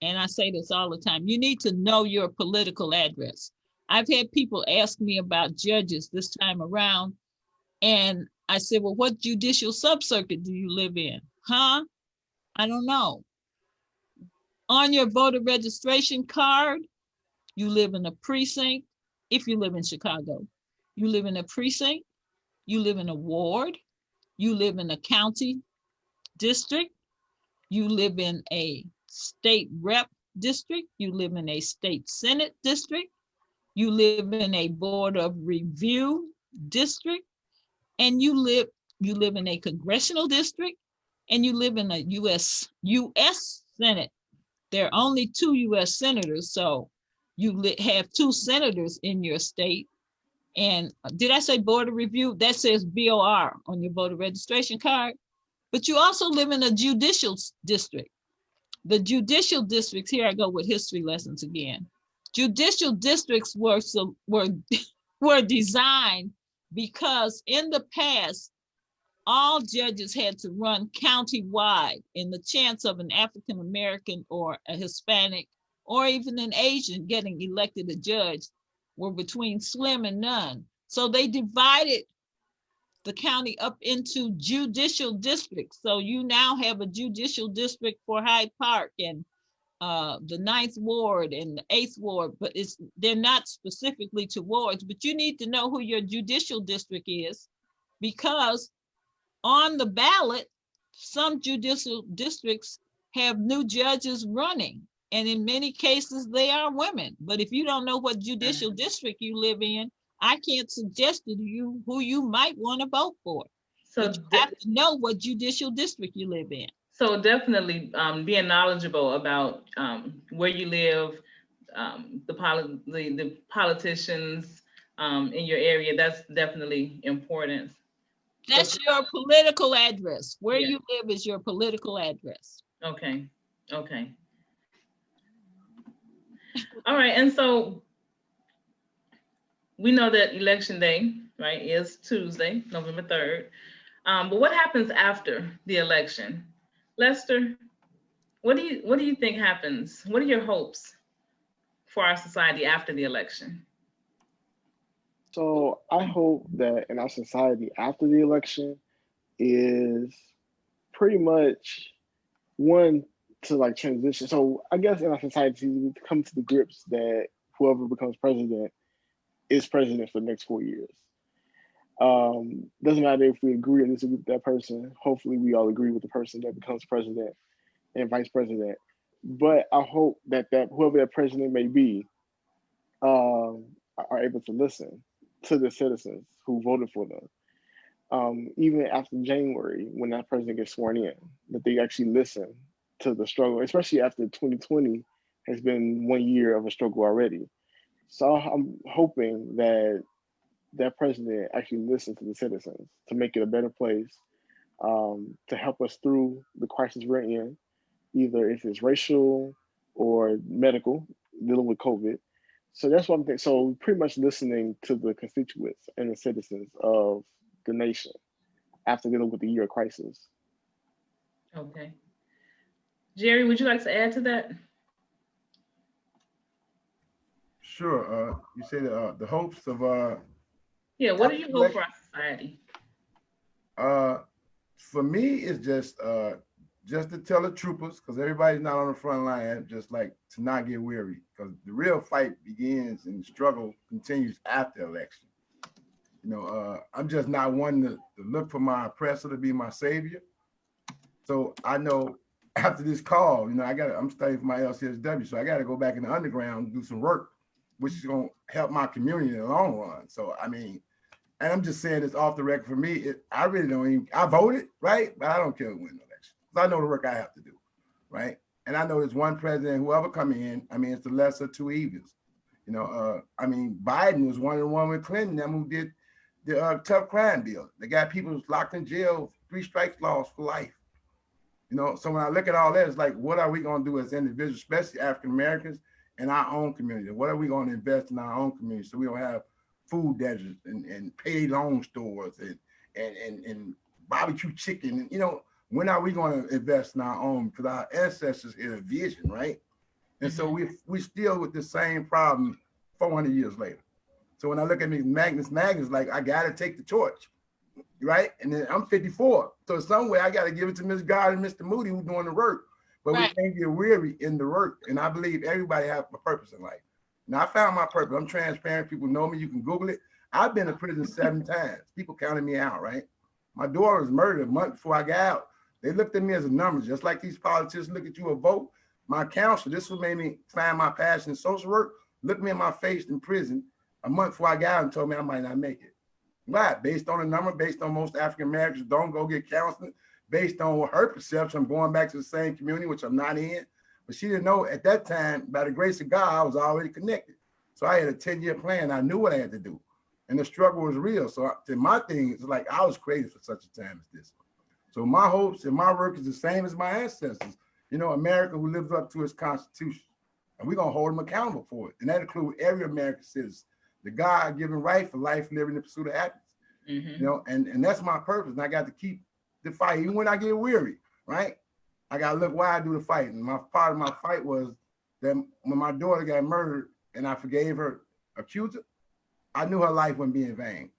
Speaker 5: and I say this all the time, you need to know your political address. I've had people ask me about judges this time around, and I said, well, what judicial subcircuit do you live in? Huh? I don't know. On your voter registration card, you live in a precinct. If you live in Chicago, you live in a precinct, you live in a ward, you live in a county district, you live in a state rep district, you live in a state senate district, you live in a board of review district, and you live in a congressional district, and you live in a US Senate. There are only 2 US senators, so you have 2 senators in your state. And did I say board of review? That says BOR on your voter registration card. But you also live in a judicial district. The judicial districts, here I go with history lessons again. Judicial districts were designed because in the past, all judges had to run county-wide, and the chance of an African-American or a Hispanic or even an Asian getting elected a judge were between slim and none. So they divided the county up into judicial districts. So you now have a judicial district for Hyde Park and the 9th Ward and the 8th Ward, but they're not specifically to wards, but you need to know who your judicial district is, because on the ballot, some judicial districts have new judges running, and in many cases they are women. But if you don't know what judicial district you live in, I can't suggest to you who you might want to vote for. So but you have to know what judicial district you live in.
Speaker 1: So definitely being knowledgeable about where you live, the politicians in your area, that's definitely important.
Speaker 5: That's your political address. Where you live is your political address.
Speaker 1: Okay, okay. All right, and so we know that election day, right, is Tuesday, November 3rd. But what happens after the election? Lester, what do you think happens? What are your hopes for our society after the election?
Speaker 6: So I hope that in our society after the election is pretty much one to like transition. So I guess in our society we come to the grips that whoever becomes president is president for the next 4 years. Doesn't matter if we agree or disagree with that person. Hopefully we all agree with the person that becomes president and vice president. But I hope that whoever that president may be are able to listen to the citizens who voted for them. Even after January, when that president gets sworn in, that they actually listen to the struggle, especially after 2020 has been 1 year of a struggle already. So I'm hoping that that president actually listens to the citizens to make it a better place, to help us through the crisis we're in, either if it's racial or medical, dealing with COVID. So that's what I'm thinking. So pretty much listening to the constituents and the citizens of the nation after dealing with the year of crisis.
Speaker 1: Okay. Jerry, would you like to add to that?
Speaker 8: Sure. You say the hopes of
Speaker 1: yeah, what do you hope for our society?
Speaker 8: For me, it's just to tell the troopers, because everybody's not on the front line, just like to not get weary, because the real fight begins and the struggle continues after election. You know, I'm just not one to look for my oppressor to be my savior. So I know after this call, you know, I'm studying for my LCSW, so I got to go back in the underground and do some work, which is going to help my community in the long run. So, I mean, and I'm just saying this off the record for me, I really don't even, I voted, right? But I don't care who wins the election, because I know the work I have to do, right? And I know there's one president, whoever come in, I mean, it's the lesser two evils. You know, I mean, Biden was one of the one with Clinton, them who did the tough crime bill. They got people locked in jail, 3 strikes laws for life. You know, so when I look at all that, it's like, what are we going to do as individuals, especially African Americans, in our own community? What are we going to invest in our own community so we don't have food deserts and pay loan stores and barbecue chicken? And, you know, when are we going to invest in our own? Because our ancestors had a vision, right? And so we still with the same problem 400 years later. So when I look at Magnus, like, I got to take the torch, right? And then I'm 54. So some way I got to give it to Ms. God and Mr. Moody who's doing the work. But right. We can't get weary in the work. And I believe everybody has a purpose in life. Now I found my purpose. I'm transparent. People know me. You can Google it. I've been to prison 7 times. People counted me out, right? My daughter was murdered a month before I got out. They looked at me as a number, just like these politicians look at you a vote. My counselor, this what made me find my passion in social work, looked me in my face in prison a month before I got out and told me I might not make it. Why? Based on a number, based on most African Americans don't go get counseling, based on her perception, I'm going back to the same community, which I'm not in. But she didn't know at that time, by the grace of God, I was already connected. So I had a 10-year plan. I knew what I had to do. And the struggle was real. So my thing is like, I was created for such a time as this. So my hopes and my work is the same as my ancestors. You know, America who lives up to its constitution. And we're going to hold them accountable for it. And that includes every American citizen. The God-given right for life, living in the pursuit of happiness. You know, and that's my purpose. And I got to keep the fight, even when I get weary, right? I got to look why I do the fight. And my part of my fight was that when my daughter got murdered and I forgave her accuser, I knew her life wouldn't be in vain.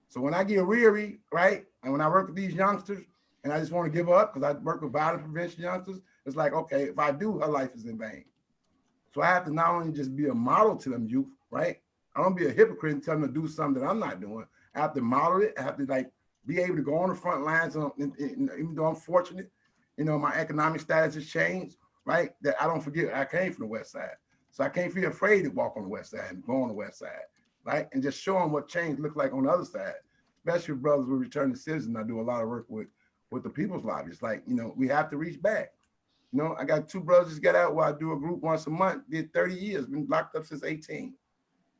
Speaker 8: So when I get weary, right, and when I work with these youngsters and I just want to give up because I work with violence prevention youngsters, it's like, okay, if I do, her life is in vain. So I have to not only just be a model to them youth, right? I don't be a hypocrite and tell them to do something that I'm not doing. I have to model it. I have to like be able to go on the front lines, even though I'm fortunate, you know, my economic status has changed, right? That I don't forget I came from the West Side. So I can't feel afraid to walk on the West Side and go on the West Side, right? And just show them what change looks like on the other side, especially with brothers with returning citizens. I do a lot of work with the People's Lobby. It's like, you know, we have to reach back. You know, I got 2 brothers that get out where I do a group once a month, did 30 years, been locked up since 18.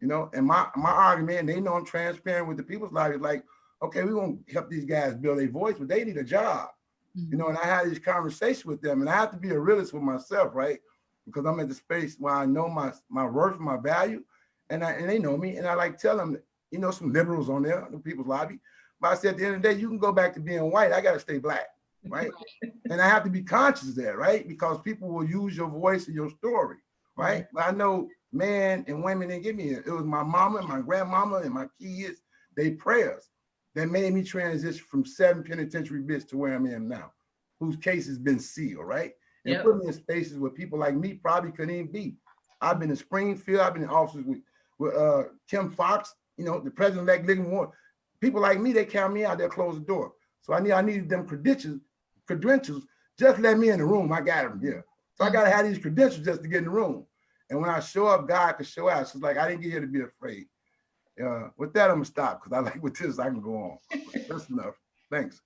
Speaker 8: You know, and my argument, and they know I'm transparent with the People's Lobby, is like, okay, we're going to help these guys build a voice, but they need a job. You know, and I had these conversations with them, and I have to be a realist with myself, right? Because I'm at the space where I know my worth, my value, and they know me, and I like tell them, you know, some liberals on there, the People's Lobby, but I said at the end of the day, you can go back to being white. I got to stay black, right? And I have to be conscious of that, right? Because people will use your voice and your story, right? But I know men and women didn't give me it. It was my mama and my grandmama and my kids, they prayers that made me transition from 7 penitentiary bits to where I am now, whose case has been sealed, right? And put me in spaces where people like me probably couldn't even be. I've been in Springfield, I've been in offices with Tim Fox, you know, the president-elect Living Warren. People like me, they count me out, they'll close the door. So I needed them credentials, just let me in the room, I got them here. So I gotta have these credentials just to get in the room. And when I show up, God can show out. So it's like, I didn't get here to be afraid. With that, I'm gonna stop because I like with this, I can go on. That's enough. Thanks.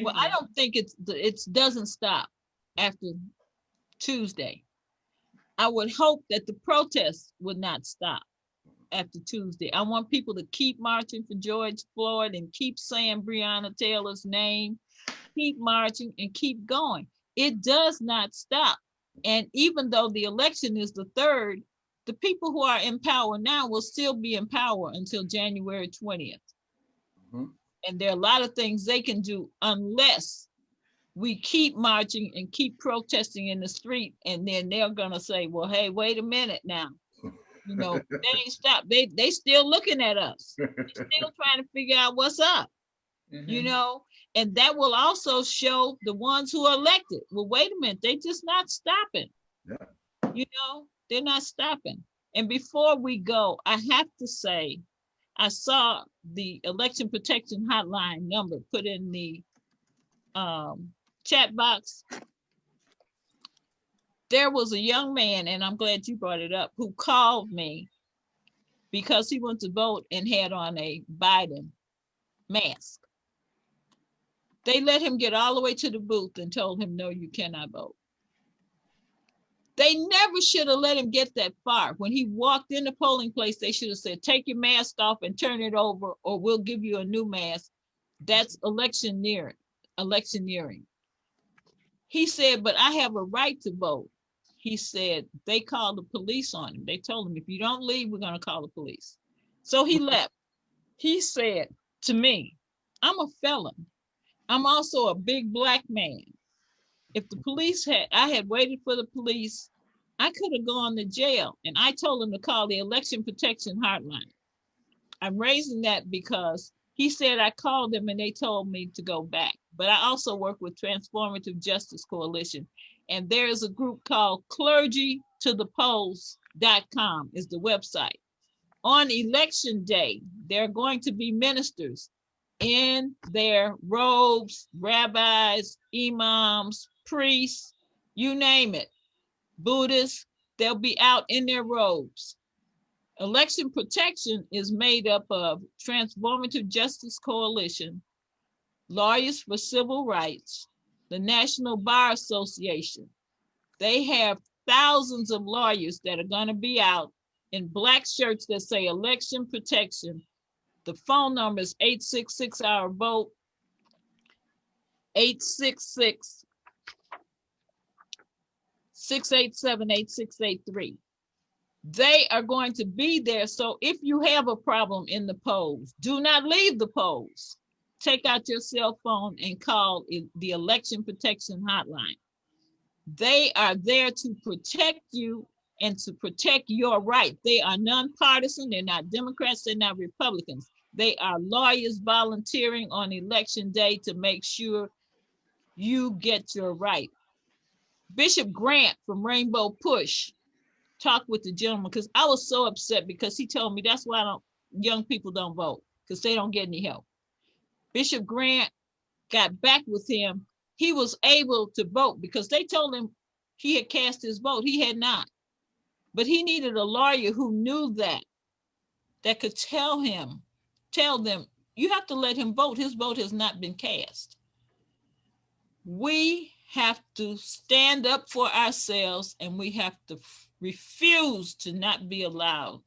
Speaker 5: Well, I don't think it doesn't stop after Tuesday. I would hope that the protests would not stop after Tuesday. I want people to keep marching for George Floyd and keep saying Breonna Taylor's name, keep marching and keep going. It does not stop. And even though the election is the 3rd, the people who are in power now will still be in power until January 20th. And there are a lot of things they can do unless we keep marching and keep protesting in the street. And then they're gonna say, well, hey, wait a minute now. You know, they ain't stopped. They still looking at us. They're still trying to figure out what's up. You know, and that will also show the ones who are elected. Well, wait a minute, they just not stopping. You know, they're not stopping. And before we go, I have to say, I saw the election protection hotline number put in the chat box. There was a young man, and I'm glad you brought it up, who called me because he went to vote and had on a Biden mask. They let him get all the way to the booth and told him, no, you cannot vote. They never should have let him get that far. When he walked in the polling place, they should have said, take your mask off and turn it over, or we'll give you a new mask. That's electioneering. He said, but I have a right to vote. He said, they called the police on him. They told him, if you don't leave, we're going to call the police. So he left. He said to me, I'm a felon. I'm also a big Black man. If the police I had waited for the police, I could have gone to jail. And I told him to call the election protection hotline. I'm raising that because he said I called them and they told me to go back. But I also work with Transformative Justice Coalition. And there is a group called Clergy to the Polls is the website. On election day, there are going to be ministers in their robes, rabbis, imams, priests, you name it, Buddhists, they'll be out in their robes. Election Protection is made up of Transformative Justice Coalition, Lawyers for Civil Rights, the National Bar Association. They have thousands of lawyers that are going to be out in black shirts that say Election Protection. The phone number is 866 our vote, 866-687-8683. They are going to be there. So if you have a problem in the polls, do not leave the polls. Take out your cell phone and call the Election Protection Hotline. They are there to protect you and to protect your right. They are nonpartisan. They're not Democrats. They're not Republicans. They are lawyers volunteering on election day to make sure you get your right. Bishop Grant from Rainbow Push talked with the gentleman because I was so upset because he told me that's why young people don't vote, because they don't get any help. Bishop Grant got back with him. He was able to vote because they told him he had cast his vote. He had not. But he needed a lawyer who knew that could tell them, you have to let him vote. His vote has not been cast. We have to stand up for ourselves, and we have to refuse to not be allowed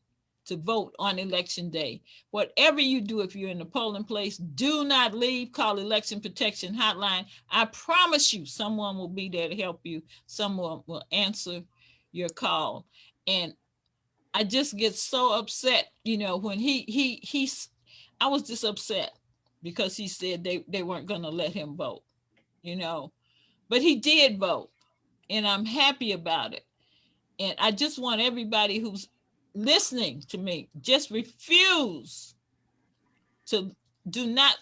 Speaker 5: to vote on election day. Whatever you do, if you're in the polling place, do not leave. Call Election Protection Hotline. I promise you someone will be there to help you. Someone will answer your call. And I just get so upset, when I was just upset because he said they weren't going to let him vote, but he did vote, and I'm happy about it. And I just want everybody who's listening to me, just refuse to do not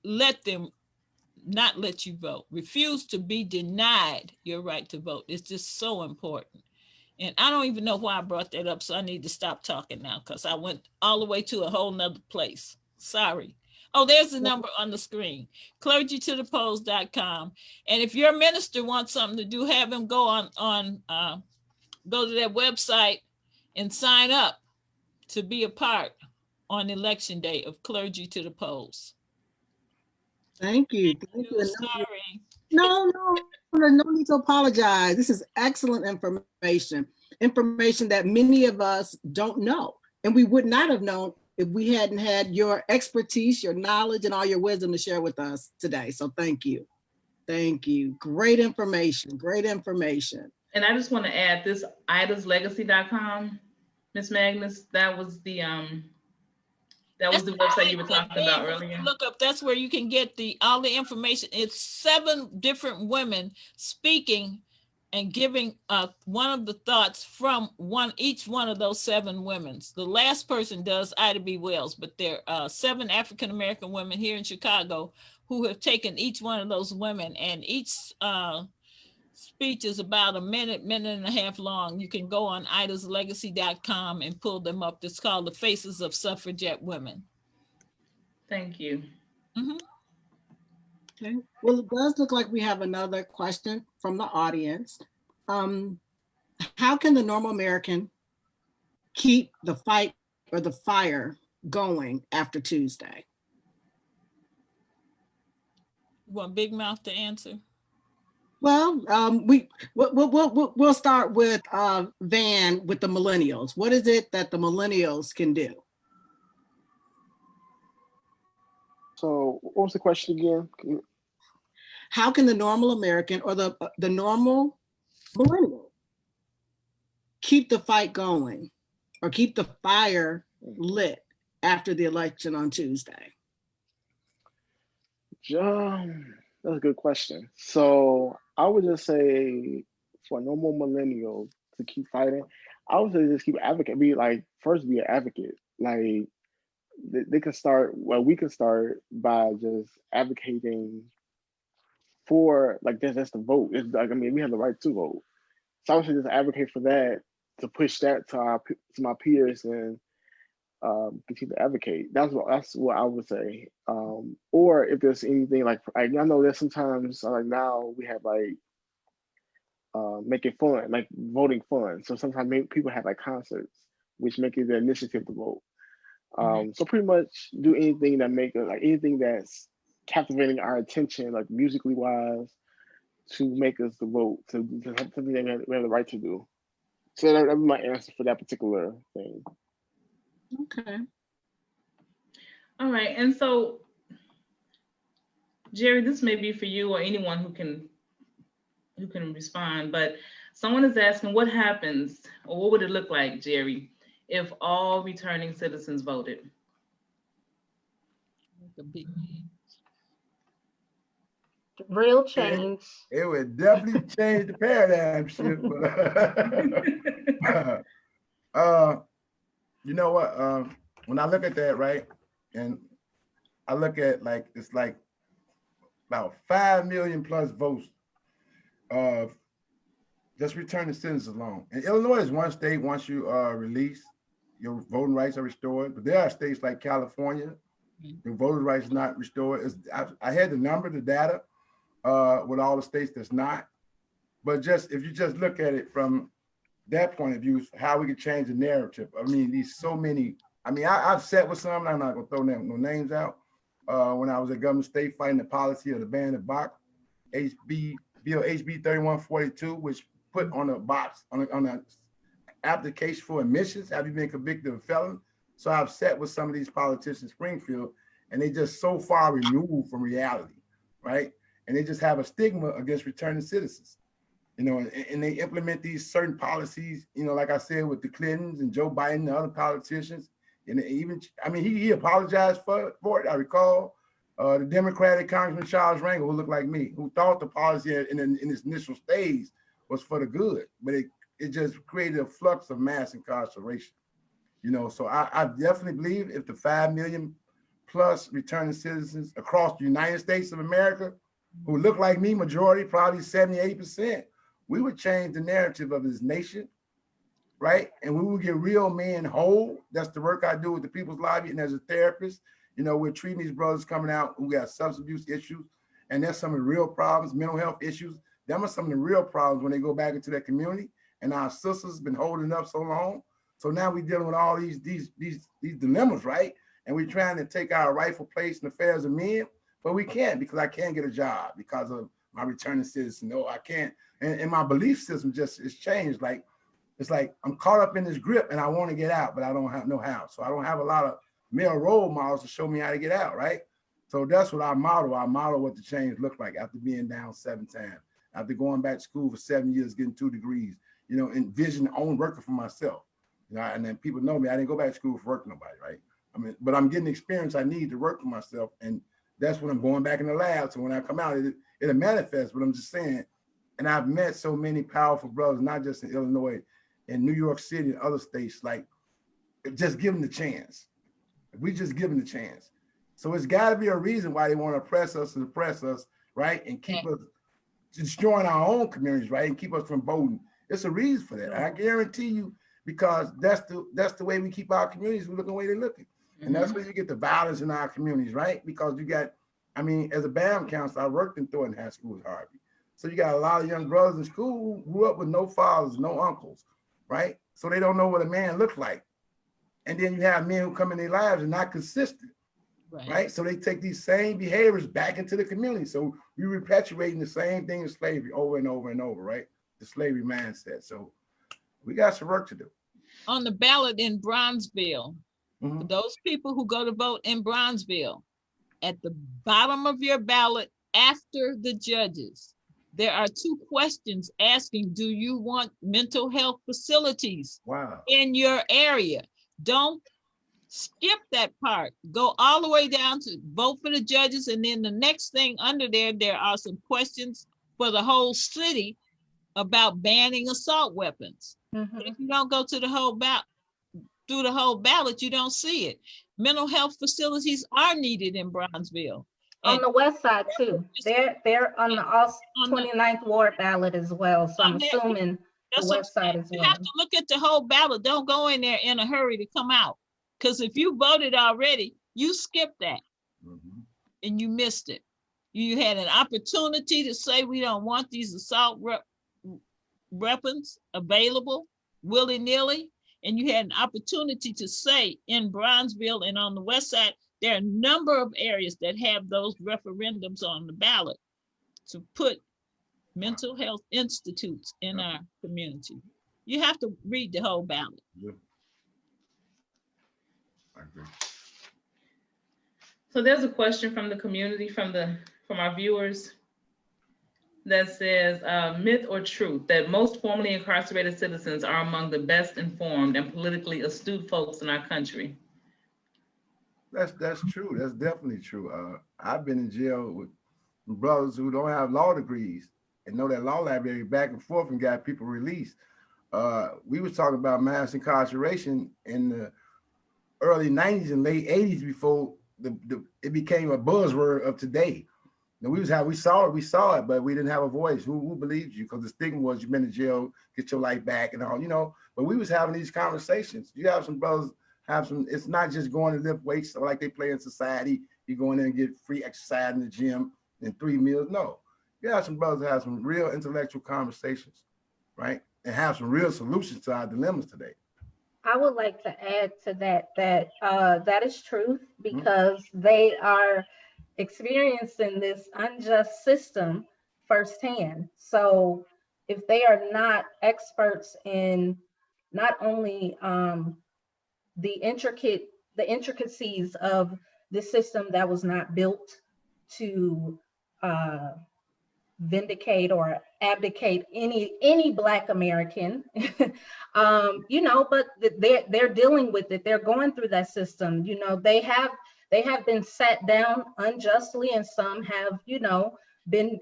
Speaker 5: let them not let you vote. Refuse to be denied your right to vote. It's just so important. And I don't even know why I brought that up, so I need to stop talking now because I went all the way to a whole nother place. Sorry. Oh, there's the number on the screen, clergytothe-polls.com. And if your minister wants something to do, have him go go to their website and sign up to be a part on election day of Clergy to the Polls.
Speaker 4: Thank you. Thank you.
Speaker 5: Sorry.
Speaker 4: No need to apologize. This is excellent information that many of us don't know. And we would not have known if we hadn't had your expertise, your knowledge, and all your wisdom to share with us today. So thank you. Thank you. Great information. Great information.
Speaker 1: And I just want to add this idaslegacy.com, Ms. Magnus, that was the website you were talking about earlier.
Speaker 5: Look up, that's where you can get all the information. It's 7 different women speaking and giving one of the thoughts from each one of those 7 women. The last person does Ida B. Wells, but there are 7 African-American women here in Chicago who have taken each one of those women, and each speech is about a minute and a half long. You can go on idaslegacy.com and pull them up. It's called The Faces of Suffragette Women.
Speaker 1: Thank you.
Speaker 5: Mm-hmm.
Speaker 4: Okay. Well, it does look like we have another question from the audience. How can the normal American keep the fight or the fire going after Tuesday?
Speaker 5: You want Big Mouth to answer?
Speaker 4: Well, we'll start with Van with the millennials. What is it that the millennials can do?
Speaker 6: So what was the question again?
Speaker 4: How can the normal American or the normal millennial keep the fight going or keep the fire lit after the election on Tuesday?
Speaker 6: That's a good question. So I would just say for normal millennials to keep fighting, I would say just keep advocating. Be an advocate. Like they can start. Well, we can start by just advocating for that's the vote. It's like, we have the right to vote. So I would say just advocate for that, to push that to my peers and continue to advocate. That's what I would say. Or if there's anything like I know that sometimes like now we have like making fun, like voting fun. So sometimes people have like concerts, which make it the initiative to vote. So pretty much do anything that anything that's captivating our attention, like musically wise, to make us to vote, to have something that we have the right to do. So that would be my answer for that particular thing.
Speaker 4: Okay.
Speaker 1: All right, and so Jerry, this may be for you or anyone who can respond, but someone is asking what happens or what would it look like, Jerry, if all returning citizens voted?
Speaker 7: Real change.
Speaker 8: It would definitely change the paradigm shift. You know what? When I look at that, right, and I look at like it's like about 5 million plus votes of just returning citizens alone. And Illinois is one state. Once you release, your voting rights are restored. But there are states like California, the voting rights not restored. I had the data with all the states that's not. But just if you just look at it from that point of view, how we could change the narrative. I mean, I've sat with some, I'm not gonna throw no names out. When I was at Government State fighting the policy of the ban of box, HB 3142, which put on a box on a application for admissions, have you been convicted of a felon? So I've sat with some of these politicians in Springfield, and they just so far removed from reality, right? And they just have a stigma against returning citizens, you know, and they implement these certain policies, you know, like I said, with the Clintons and Joe Biden and other politicians. And even, I mean, he apologized for it. I recall the Democratic Congressman Charles Rangel, who looked like me, who thought the policy in its initial stage was for the good, but it just created a flux of mass incarceration. You know, so I definitely believe if the 5 million plus returning citizens across the United States of America, who look like me, majority, probably 70, 80%, we would change the narrative of this nation, right? And we would get real men whole. That's the work I do with the People's Lobby. And as a therapist, you know, we're treating these brothers coming out who got substance abuse issues. And that's some of the real problems, mental health issues. Them are some of the real problems when they go back into their community. And our sisters been holding up so long. So now we're dealing with all these dilemmas, right? And we're trying to take our rightful place in the affairs of men, but we can't because I can't get a job because of my returning citizen. No, I can't. And my belief system just is changed. Like, it's like I'm caught up in this grip and I want to get out, but I don't know how. So I don't have a lot of male role models to show me how to get out, right? So that's what I model. I model what the change looked like after being down 7 times, after going back to school for 7 years, getting 2 degrees, you know, envision own working for myself. You know, and then people know me. I didn't go back to school for work for nobody, right? I mean, but I'm getting the experience I need to work for myself. And that's when I'm going back in the lab. So when I come out, it'll manifest, but I'm just saying, and I've met so many powerful brothers, not just in Illinois, in New York City and other states, like just give them the chance. We just give them the chance. So it's gotta be a reason why they want to oppress us and suppress us, right? And keep us destroying our own communities, right? And keep us from voting. It's a reason for that. I guarantee you, because that's the way we keep our communities looking the way they're looking. And that's where you get the violence in our communities, right? Because you got, I mean, as a BAM counselor, I worked in Thornton High School with Harvey. So you got a lot of young brothers in school who grew up with no fathers, no uncles, right? So they don't know what a man looks like. And then you have men who come in their lives and not consistent, right? So they take these same behaviors back into the community. So we're perpetuating the same thing as slavery over and over and over, right? The slavery mindset. So we got some work to do.
Speaker 5: On the ballot in Bronzeville, for those people who go to vote in Bronzeville, at the bottom of your ballot after the judges, there are 2 questions asking, do you want mental health facilities in your area? Don't skip that part. Go all the way down to vote for the judges. And then the next thing under there are some questions for the whole city about banning assault weapons. If you don't go to the whole ballot, through the whole ballot, you don't see it. Mental health facilities are needed in Bronzeville.
Speaker 7: On the west side too. They're on the 29th Ward ballot as well. So I'm assuming
Speaker 5: That's what I'm
Speaker 7: website
Speaker 5: saying.
Speaker 7: as
Speaker 5: You
Speaker 7: well.
Speaker 5: have to look at the whole ballot. Don't go in there in a hurry to come out. Because if you voted already, you skipped that
Speaker 8: Mhm.
Speaker 5: and you missed it. You had an opportunity to say we don't want these assault weapons available willy-nilly, and you had an opportunity to say in Bronzeville and on the west side, there are a number of areas that have those referendums on the ballot to put mental health institutes in our community. You have to read the whole ballot.
Speaker 8: Yeah. I agree.
Speaker 1: So there's a question from the community, from our viewers, that says, myth or truth that most formerly incarcerated citizens are among the best informed and politically astute folks in our country.
Speaker 8: That's true. That's definitely true. I've been in jail with brothers who don't have law degrees and know that law library back and forth and got people released. We was talking about mass incarceration in the early 90s and late 80s before it became a buzzword of today. And we saw it, but we didn't have a voice. Who believes you? Because the stigma was you've been in jail, get your life back and all, but we was having these conversations. You have some brothers it's not just going to lift weights like they play in society. You go in there and get free exercise in the gym and 3 meals. No, you have some brothers that have some real intellectual conversations, right? And have some real solutions to our dilemmas today.
Speaker 7: I would like to add to that that is truth, because they are experiencing this unjust system firsthand. So if they are not experts in not only the intricacies of the system that was not built to vindicate or abdicate any Black American, but they're dealing with it. They're going through that system. They have been sat down unjustly, and some have, been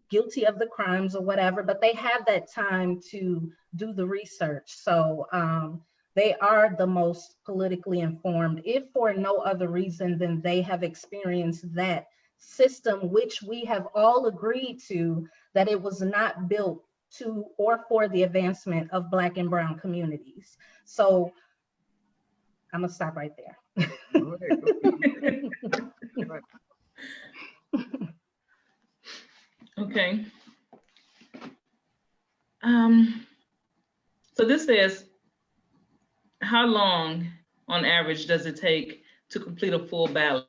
Speaker 7: guilty of the crimes or whatever, but they have that time to do the research. So they are the most politically informed, if for no other reason than they have experienced that system, which we have all agreed to, that it was not built to or for the advancement of Black and brown communities. So I'm gonna stop right there.
Speaker 8: Go ahead.
Speaker 1: Okay. So this says, how long on average does it take to complete a full ballot?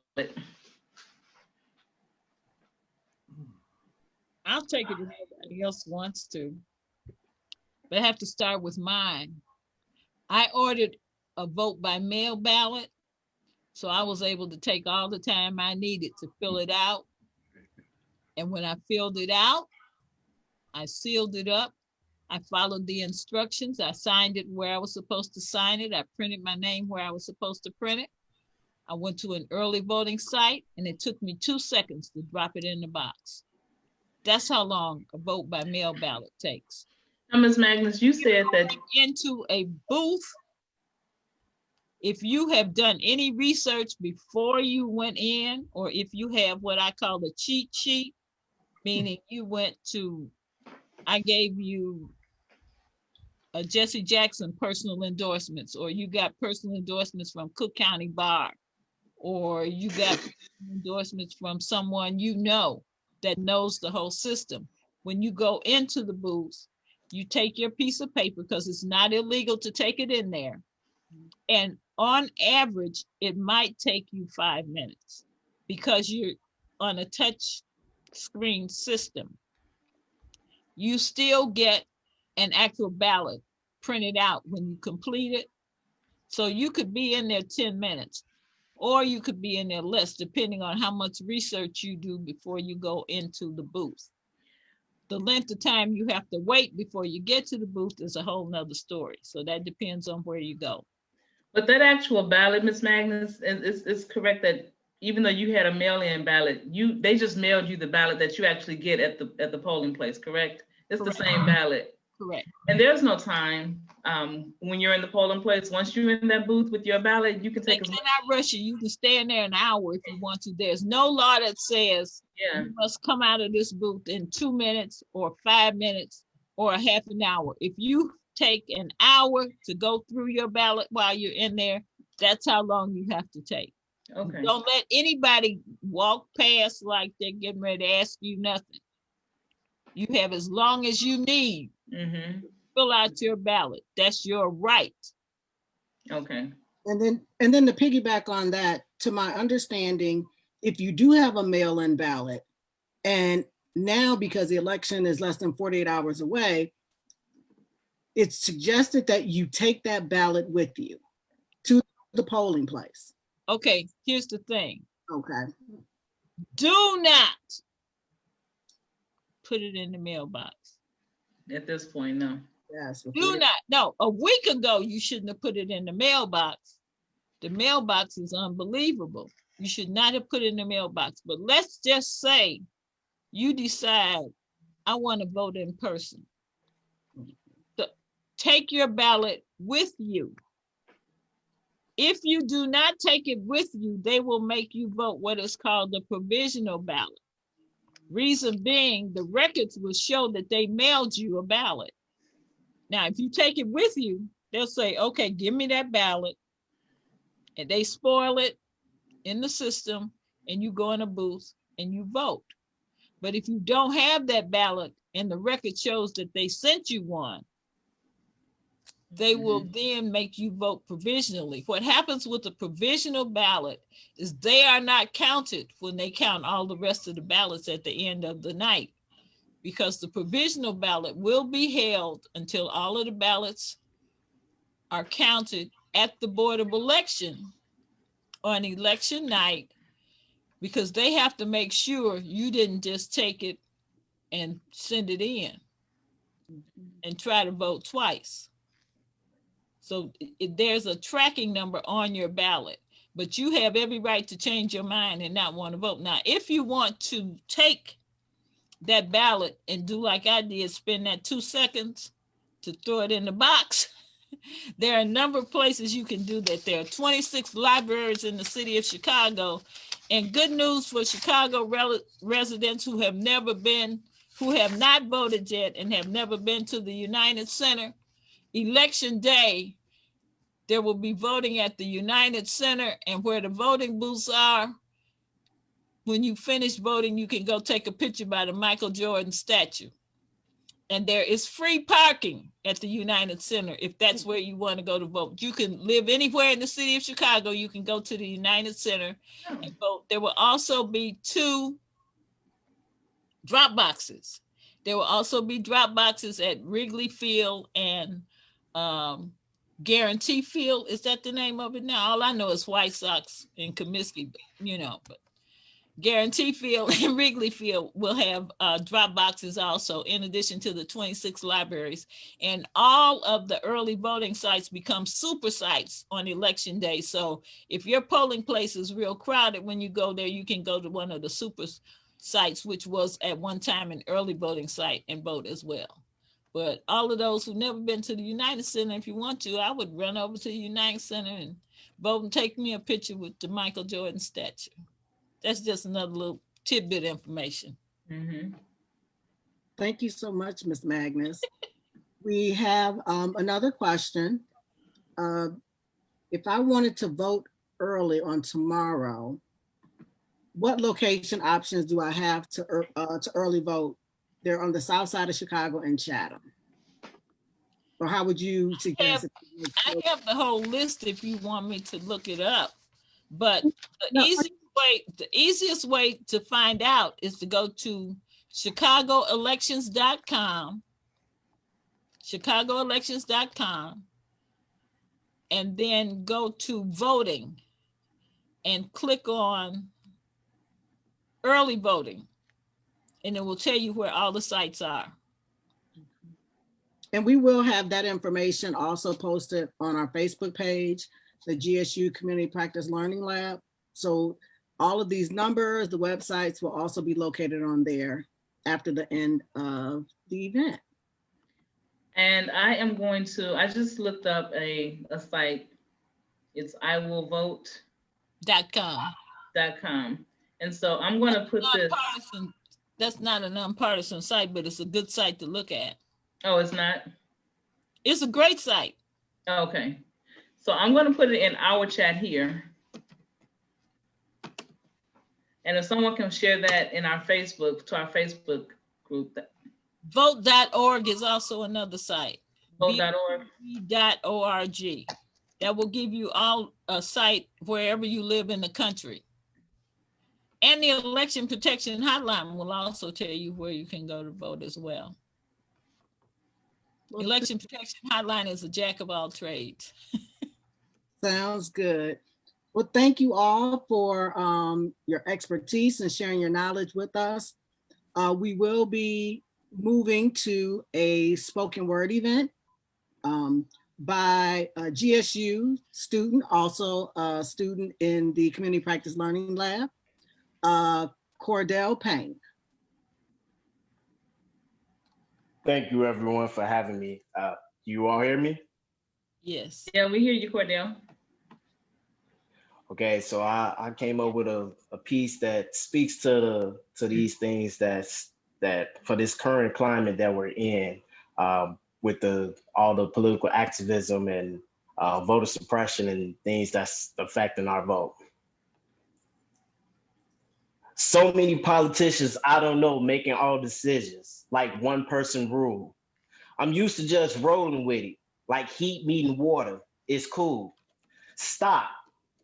Speaker 5: I'll take it if nobody else wants to, but I have to start with mine. I ordered a vote by mail ballot, so I was able to take all the time I needed to fill it out. And when I filled it out, I sealed it up. I followed the instructions. I signed it where I was supposed to sign it. I printed my name where I was supposed to print it. I went to an early voting site, and it took me 2 seconds to drop it in the box. That's how long a vote by mail ballot takes.
Speaker 1: Now, Ms. Magnus, you said that
Speaker 5: into a booth, if you have done any research before you went in, or if you have what I call the cheat sheet, meaning you went to, I gave you a Jesse Jackson personal endorsements, or you got personal endorsements from Cook County Bar, or you got endorsements from someone that knows the whole system. When you go into the booth, you take your piece of paper, because it's not illegal to take it in there. And on average, it might take you 5 minutes, because you're on a touch screen system. You still get an actual ballot printed out when you complete it. So you could be in there 10 minutes, or you could be in there less, depending on how much research you do before you go into the booth. The length of time you have to wait before you get to the booth is a whole nother story. So that depends on where you go.
Speaker 1: But that actual ballot, Ms. Magnus, it's correct that even though you had a mail-in ballot, they just mailed you the ballot that you actually get at the polling place, correct? It's
Speaker 5: Correct.
Speaker 1: The same ballot.
Speaker 5: Correct.
Speaker 1: And there's no time when you're in the polling place. Once you're in that booth with your ballot, you can
Speaker 5: They
Speaker 1: take
Speaker 5: cannot rush you. You can stay in there an hour if you want to. There's no law that says you must come out of this booth in 2 minutes or 5 minutes or a half an hour. If you take an hour to go through your ballot while you're in there, that's how long you have to take.
Speaker 1: Okay.
Speaker 5: Don't let anybody walk past like they're getting ready to ask you nothing. You have as long as you need.
Speaker 1: Mm-hmm.
Speaker 5: Fill out your ballot. That's your right.
Speaker 1: Okay.
Speaker 4: And then to piggyback on that, to my understanding, if you do have a mail-in ballot, and now because the election is less than 48 hours away, it's suggested that you take that ballot with you to the polling place.
Speaker 5: Okay, here's the thing.
Speaker 4: Okay.
Speaker 5: Do not put it in the mailbox.
Speaker 1: At this point, no.
Speaker 4: Yes.
Speaker 5: Do not. No, a week ago, you shouldn't have put it in the mailbox. The mailbox is unbelievable. You should not have put it in the mailbox. But let's just say you decide, I want to vote in person. So take your ballot with you. If you do not take it with you, they will make you vote what is called the provisional ballot. Reason being, the records will show that they mailed you a ballot. Now, if you take it with you, they'll say, okay, give me that ballot. And they spoil it in the system, and you go in a booth and you vote. But if you don't have that ballot and the record shows that they sent you one, they will then make you vote provisionally. What happens with the provisional ballot is they are not counted when they count all the rest of the ballots at the end of the night, because the provisional ballot will be held until all of the ballots are counted at the Board of Election on election night, because they have to make sure you didn't just take it and send it in and try to vote twice. So there's a tracking number on your ballot, but you have every right to change your mind and not want to vote. Now, if you want to take that ballot and do like I did, spend that 2 seconds to throw it in the box, there are a number of places you can do that. There are 26 libraries in the city of Chicago, and good news for Chicago residents who have not voted yet and have never been to the United Center. Election day, there will be voting at the United Center, and where the voting booths are, when you finish voting, you can go take a picture by the Michael Jordan statue. And there is free parking at the United Center if that's where you want to go to vote. You can live anywhere in the city of Chicago. You can go to the United Center and vote. There will also be 2 drop boxes. There will also be drop boxes at Wrigley Field and Guarantee Field. Is that the name of it now? All I know is White Sox and Comiskey, but Guarantee Field and Wrigley Field will have drop boxes also, in addition to the 26 libraries. And all of the early voting sites become super sites on election day. So if your polling place is real crowded when you go there, you can go to one of the super sites, which was at one time an early voting site, and vote as well. But all of those who've never been to the United Center, if you want to, I would run over to the United Center and vote and take me a picture with the Michael Jordan statue. That's just another little tidbit information.
Speaker 1: Mm-hmm.
Speaker 4: Thank you so much, Ms. Magnus. We have another question. If I wanted to vote early on tomorrow, what location options do I have to early vote? They're on the south side of Chicago and Chatham. Or how would you suggest it?
Speaker 5: I have the whole list if you want me to look it up, but the easiest way to find out is to go to chicagoelections.com, and then go to voting and click on early voting, and it will tell you where all the sites are.
Speaker 4: And we will have that information also posted on our Facebook page, the GSU Community Practice Learning Lab. So all of these numbers, the websites will also be located on there after the end of the event.
Speaker 1: And I just looked up a site. It's iwillvote.com. And so I'm going to put this.
Speaker 5: That's not a nonpartisan site, but it's a good site to look at.
Speaker 1: Oh, it's not?
Speaker 5: It's a great site.
Speaker 1: Okay. So I'm going to put it in our chat here. And if someone can share that in our Facebook, to our Facebook group.
Speaker 5: Vote.org is also another site.
Speaker 1: Vote.org.
Speaker 5: .org. That will give you all a site wherever you live in the country. And the Election Protection Hotline will also tell you where you can go to vote as well. Election Protection Hotline is a jack of all trades.
Speaker 4: Sounds good. Well, thank you all for your expertise and sharing your knowledge with us. We will be moving to a spoken word event by a GSU student, also a student in the Community Practice Learning Lab, Cordell Payne.
Speaker 9: Thank you everyone for having me. You all hear me?
Speaker 5: Yes.
Speaker 1: Yeah, we hear you, Cordell.
Speaker 9: Okay, so I came up with a piece that speaks to these things that for this current climate that we're in, with all the political activism and voter suppression and things that's affecting our vote. So many politicians, I don't know, making all decisions like one person rule. I'm used to just rolling with it, like heat meeting water. It's cool. Stop.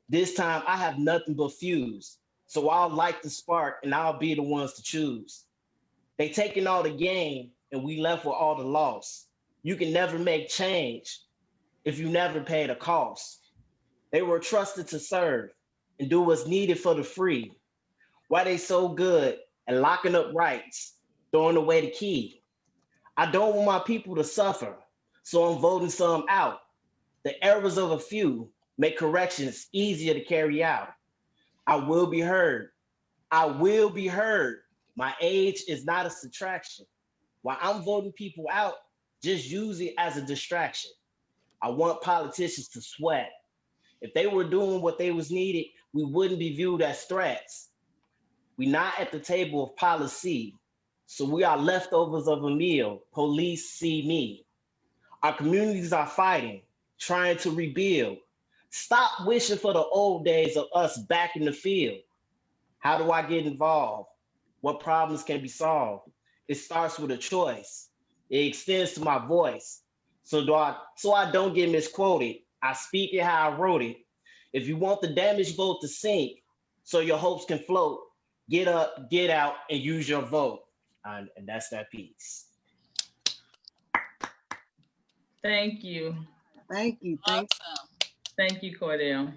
Speaker 9: This time I have nothing but fuse. So I'll light the spark and I'll be the ones to choose. They taking all the gain and we left with all the loss. You can never make change if you never paid a cost. They were trusted to serve and do what's needed for the free. Why they so good at locking up rights, throwing away the key? I don't want my people to suffer, so I'm voting some out. The errors of a few make corrections easier to carry out. I will be heard. I will be heard. My age is not a subtraction. While I'm voting people out, just use it as a distraction. I want politicians to sweat. If they were doing what they was needed, we wouldn't be viewed as threats. We're not at the table of policy, so we are leftovers of a meal. Police see me. Our communities are fighting, trying to rebuild. Stop wishing for the old days of us back in the field. How do I get involved? What problems can be solved? It starts with a choice. It extends to my voice. So I don't get misquoted. I speak it how I wrote it. If you want the damaged vote to sink so your hopes can float, get up, get out, and use your vote. And that's that piece.
Speaker 1: Thank you.
Speaker 4: Thank you.
Speaker 5: Awesome.
Speaker 1: Thank you, Cordell.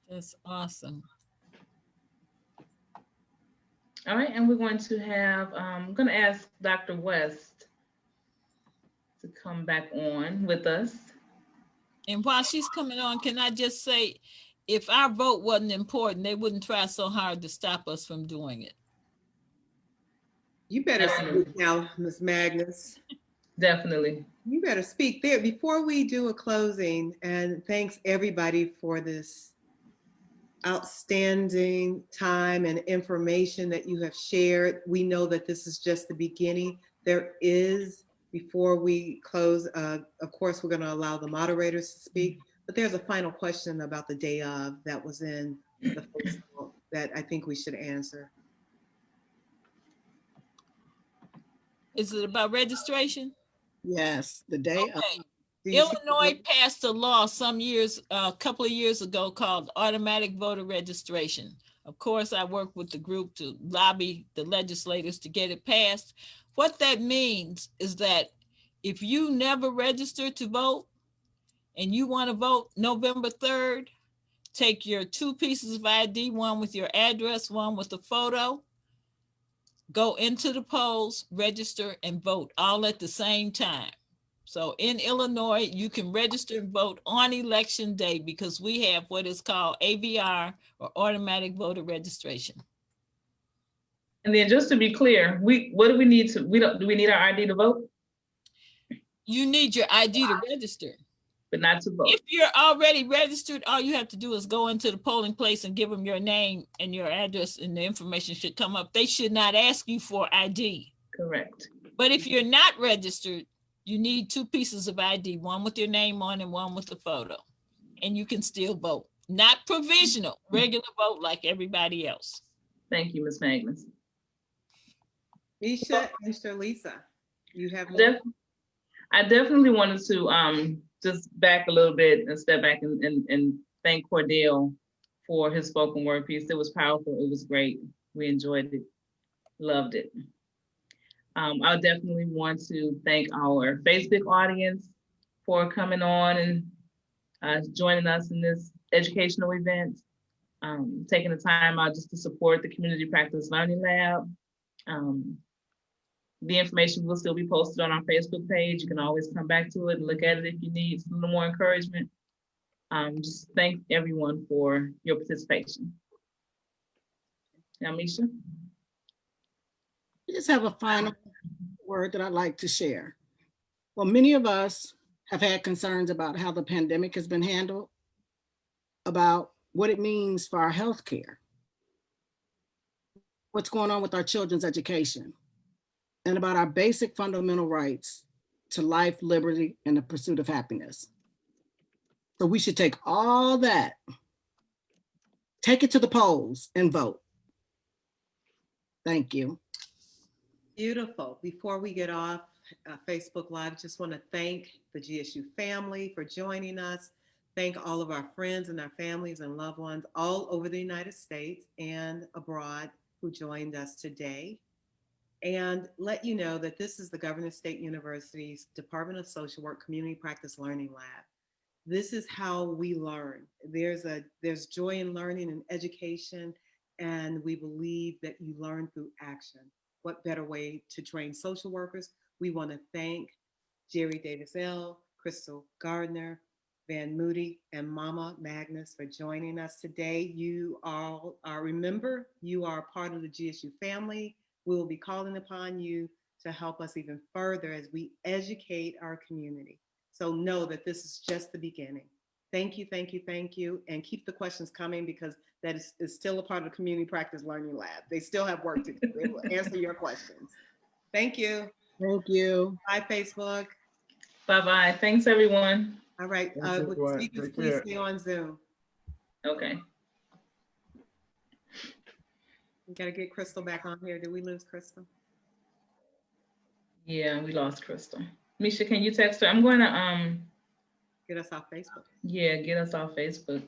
Speaker 5: That's awesome.
Speaker 1: All right, and we're going to have, I'm going to ask Dr. West to come back on with us.
Speaker 5: And while she's coming on, can I just say, if our vote wasn't important, they wouldn't try so hard to stop us from doing it.
Speaker 3: You better speak now, Ms. Magnus.
Speaker 1: Definitely.
Speaker 3: You better speak there before we do a closing. And thanks everybody for this outstanding time and information that you have shared. We know that this is just the beginning. There is, before we close, of course, we're going to allow the moderators to speak, but there's a final question about the day of that was in the Facebook that I think we should answer.
Speaker 5: Is it about registration?
Speaker 4: Yes, the day of.
Speaker 5: Okay. Illinois passed a law a couple of years ago called automatic voter registration. Of course, I worked with the group to lobby the legislators to get it passed. What that means is that if you never registered to vote and you want to vote November 3rd, take your 2 pieces of ID, one with your address, one with a photo, go into the polls, register, and vote all at the same time. So in Illinois, you can register and vote on election day because we have what is called AVR, or automatic voter registration.
Speaker 1: And then just to be clear, what do we need to, do we need our ID to vote?
Speaker 5: You need your ID to register.
Speaker 1: But not to vote.
Speaker 5: If you're already registered, all you have to do is go into the polling place and give them your name and your address, and the information should come up. They should not ask you for ID.
Speaker 1: Correct.
Speaker 5: But if you're not registered, You need 2 pieces of ID, one with your name on and one with a photo. And you can still vote. Not provisional, regular vote like everybody else.
Speaker 1: Thank you, Ms. Magnus.
Speaker 3: Misha and Shalisa, you have more?
Speaker 1: I definitely wanted to just back a little bit and step back and thank Cordell for his spoken word piece. It was powerful. It was great. We enjoyed it. Loved it. I definitely want to thank our Facebook audience for coming on and joining us in this educational event, taking the time out just to support the Community Practice Learning Lab. The information will still be posted on our Facebook page. You can always come back to it and look at it if you need a little more encouragement. Just thank everyone for your participation. Now, Misha?
Speaker 4: I just have a final word that I'd like to share. Well, many of us have had concerns about how the pandemic has been handled, about what it means for our healthcare, what's going on with our children's education, and about our basic fundamental rights to life, liberty, and the pursuit of happiness. So we should take all that, take it to the polls and vote. Thank you.
Speaker 3: Beautiful. Before we get off Facebook Live, just want to thank the GSU family for joining us. Thank all of our friends and our families and loved ones all over the United States and abroad who joined us today. And let you know that this is the Governor State University's Department of Social Work Community Practice Learning Lab. This is how we learn. There's joy in learning and education, and we believe that you learn through action. What better way to train social workers? We want to thank Jerry Davis-El, Crystal Gardner, Van Moody, and Mama Magnus for joining us today. You all are, remember, you are part of the GSU family. We will be calling upon you to help us even further as we educate our community. So know that this is just the beginning. Thank you, thank you, thank you. And keep the questions coming because that is still a part of the Community Practice Learning Lab. They still have work to do. They will answer your questions. Thank you.
Speaker 4: Thank you.
Speaker 3: Bye, Facebook.
Speaker 1: Bye-bye. Thanks, everyone.
Speaker 3: All right.
Speaker 8: Thanks, everyone.
Speaker 3: Speakers,
Speaker 8: Take
Speaker 3: please
Speaker 8: care.
Speaker 3: stay on Zoom.
Speaker 1: Okay.
Speaker 3: We got to get Crystal back on here. Did we lose Crystal?
Speaker 1: Yeah, we lost Crystal. Misha, can you text her? I'm going to,
Speaker 3: Get us off Facebook.
Speaker 1: yeah, get us off Facebook.